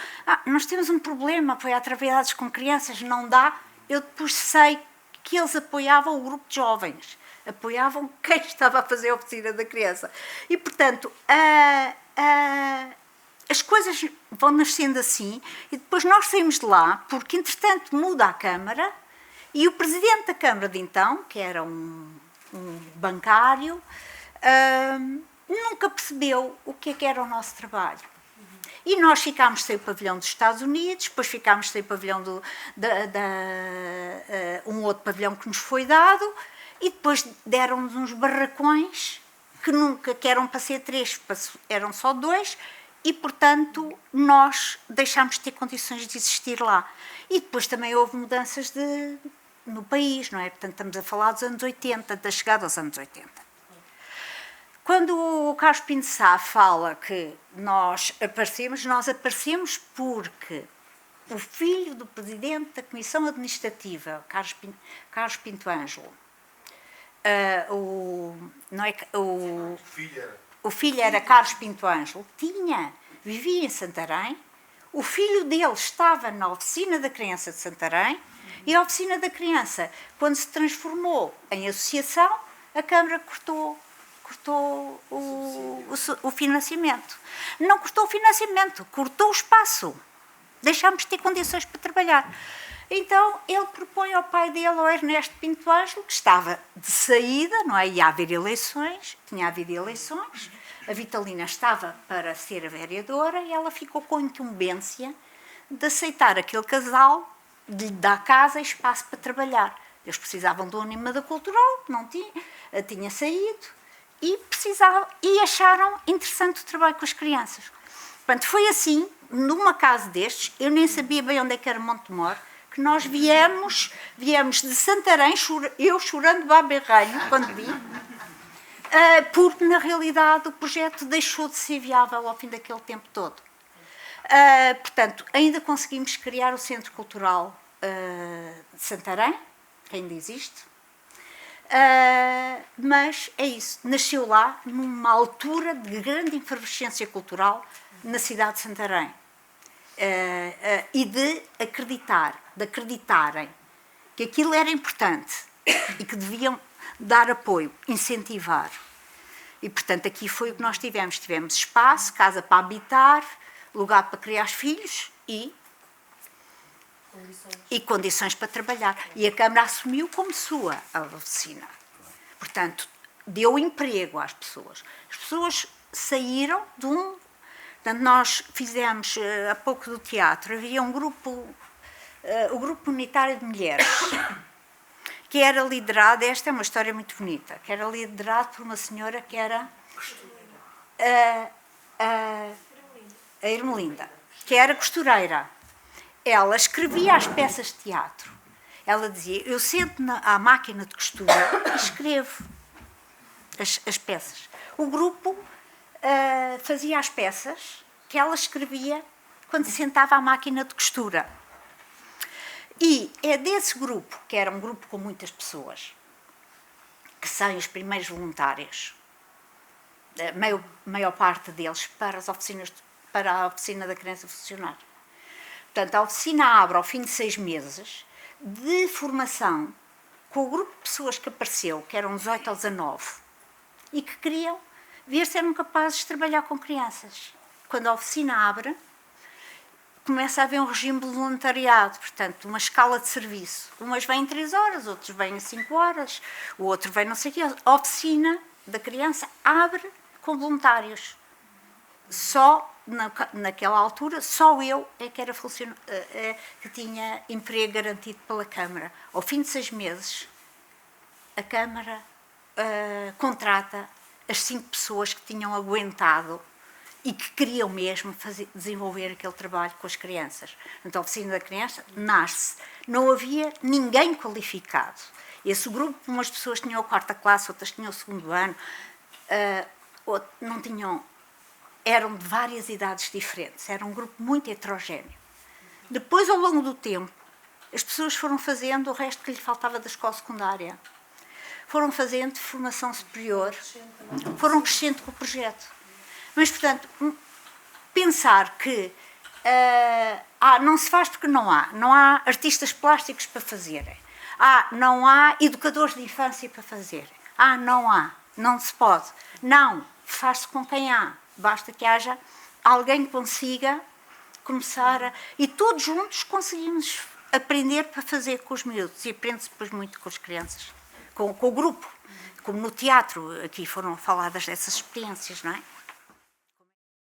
nós temos um problema, apoiar atividades com crianças, não dá. Eu depois sei que eles apoiavam o grupo de jovens, apoiavam quem estava a fazer a oficina da criança. E, portanto, as coisas vão nascendo assim, e depois nós saímos de lá, porque, entretanto, muda a Câmara, e o presidente da Câmara de então, que era um bancário, nunca percebeu o que é que era o nosso trabalho. E nós ficámos sem o pavilhão dos Estados Unidos, depois ficámos sem o pavilhão um outro pavilhão que nos foi dado, e depois deram-nos uns barracões que eram para ser 3, eram só 2, e, portanto, nós deixámos de ter condições de existir lá. E depois também houve mudanças no país, não é? Portanto, estamos a falar dos anos 80, da chegada aos anos 80. Quando o Carlos Pinto Sá fala que nós aparecemos porque o filho do presidente da Comissão Administrativa, Carlos Pinto Ângelo, o filho era Carlos Pinto Ângelo, vivia em Santarém, o filho dele estava na Oficina da Criança de Santarém, e a Oficina da Criança, quando se transformou em associação, a Câmara cortou o financiamento. Não cortou o financiamento, cortou o espaço. Deixámos de ter condições para trabalhar. Então, ele propõe ao pai dele, ao Ernesto Pinto Ângelo, que estava de saída, não é? Ia haver eleições, tinha havido eleições, a Vitalina estava para ser a vereadora e ela ficou com a incumbência de aceitar aquele casal, de lhe dar casa e espaço para trabalhar. Eles precisavam de um animador cultural, não tinha saído, e acharam interessante o trabalho com as crianças. Portanto, foi assim, numa casa destes, eu nem sabia bem onde é que era Montemor, que nós viemos de Santarém, eu chorando baberranho, quando vi, porque, na realidade, o projeto deixou de ser viável ao fim daquele tempo todo. Portanto, ainda conseguimos criar o Centro Cultural de Santarém, que ainda existe, mas é isso, nasceu lá numa altura de grande efervescência cultural na cidade de Santarém, e de acreditarem que aquilo era importante e que deviam dar apoio, incentivar. E, portanto, aqui foi o que nós tivemos. Tivemos espaço, casa para habitar, lugar para criar filhos e condições para trabalhar. E a Câmara assumiu como sua a oficina. Portanto, deu emprego às pessoas. As pessoas saíram de um... Portanto, nós fizemos, há pouco do teatro, havia um grupo, o Grupo Unitário de Mulheres, que era liderado, esta é uma história muito bonita, que era liderado por uma senhora que era a Irmelinda, que era costureira. Ela escrevia as peças de teatro. Ela dizia, eu sento à máquina de costura e escrevo as peças. O grupo fazia as peças que ela escrevia quando se sentava à máquina de costura. E é desse grupo, que era um grupo com muitas pessoas, que saem os primeiros voluntários, a maior parte deles, para a Oficina da Criança funcionar. Portanto, a oficina abre ao fim de 6 meses de formação com o grupo de pessoas que apareceu, que eram 18 ou 19, e que queriam ver se eram capazes de trabalhar com crianças. Quando a oficina abre, começa a haver um regime de voluntariado, portanto, uma escala de serviço. Umas vêm 3 horas, outros vêm 5 horas, o outro vem não sei o quê. A oficina da criança abre com voluntários. Só, naquela altura, só eu é que era que tinha emprego garantido pela Câmara. Ao fim de 6 meses, a Câmara contrata as 5 pessoas que tinham aguentado e que queriam mesmo desenvolver aquele trabalho com as crianças. Então, a Oficina da Criança nasce. Não havia ninguém qualificado. Esse grupo, umas pessoas tinham a 4ª classe, outras tinham o 2º ano, não tinham... Eram de várias idades diferentes. Era um grupo muito heterogéneo. Depois, ao longo do tempo, as pessoas foram fazendo o resto que lhe faltava da escola secundária. foram fazendo formação superior, foram crescendo com o projeto. Mas, portanto, pensar que não se faz porque não há artistas plásticos para fazerem, não há educadores de infância para fazerem, não se pode. Não, faz-se com quem há, basta que haja alguém que consiga começar e todos juntos conseguimos aprender para fazer com os miúdos, e aprende-se depois muito com as crianças, com o grupo, como no teatro, aqui foram faladas dessas experiências, não é?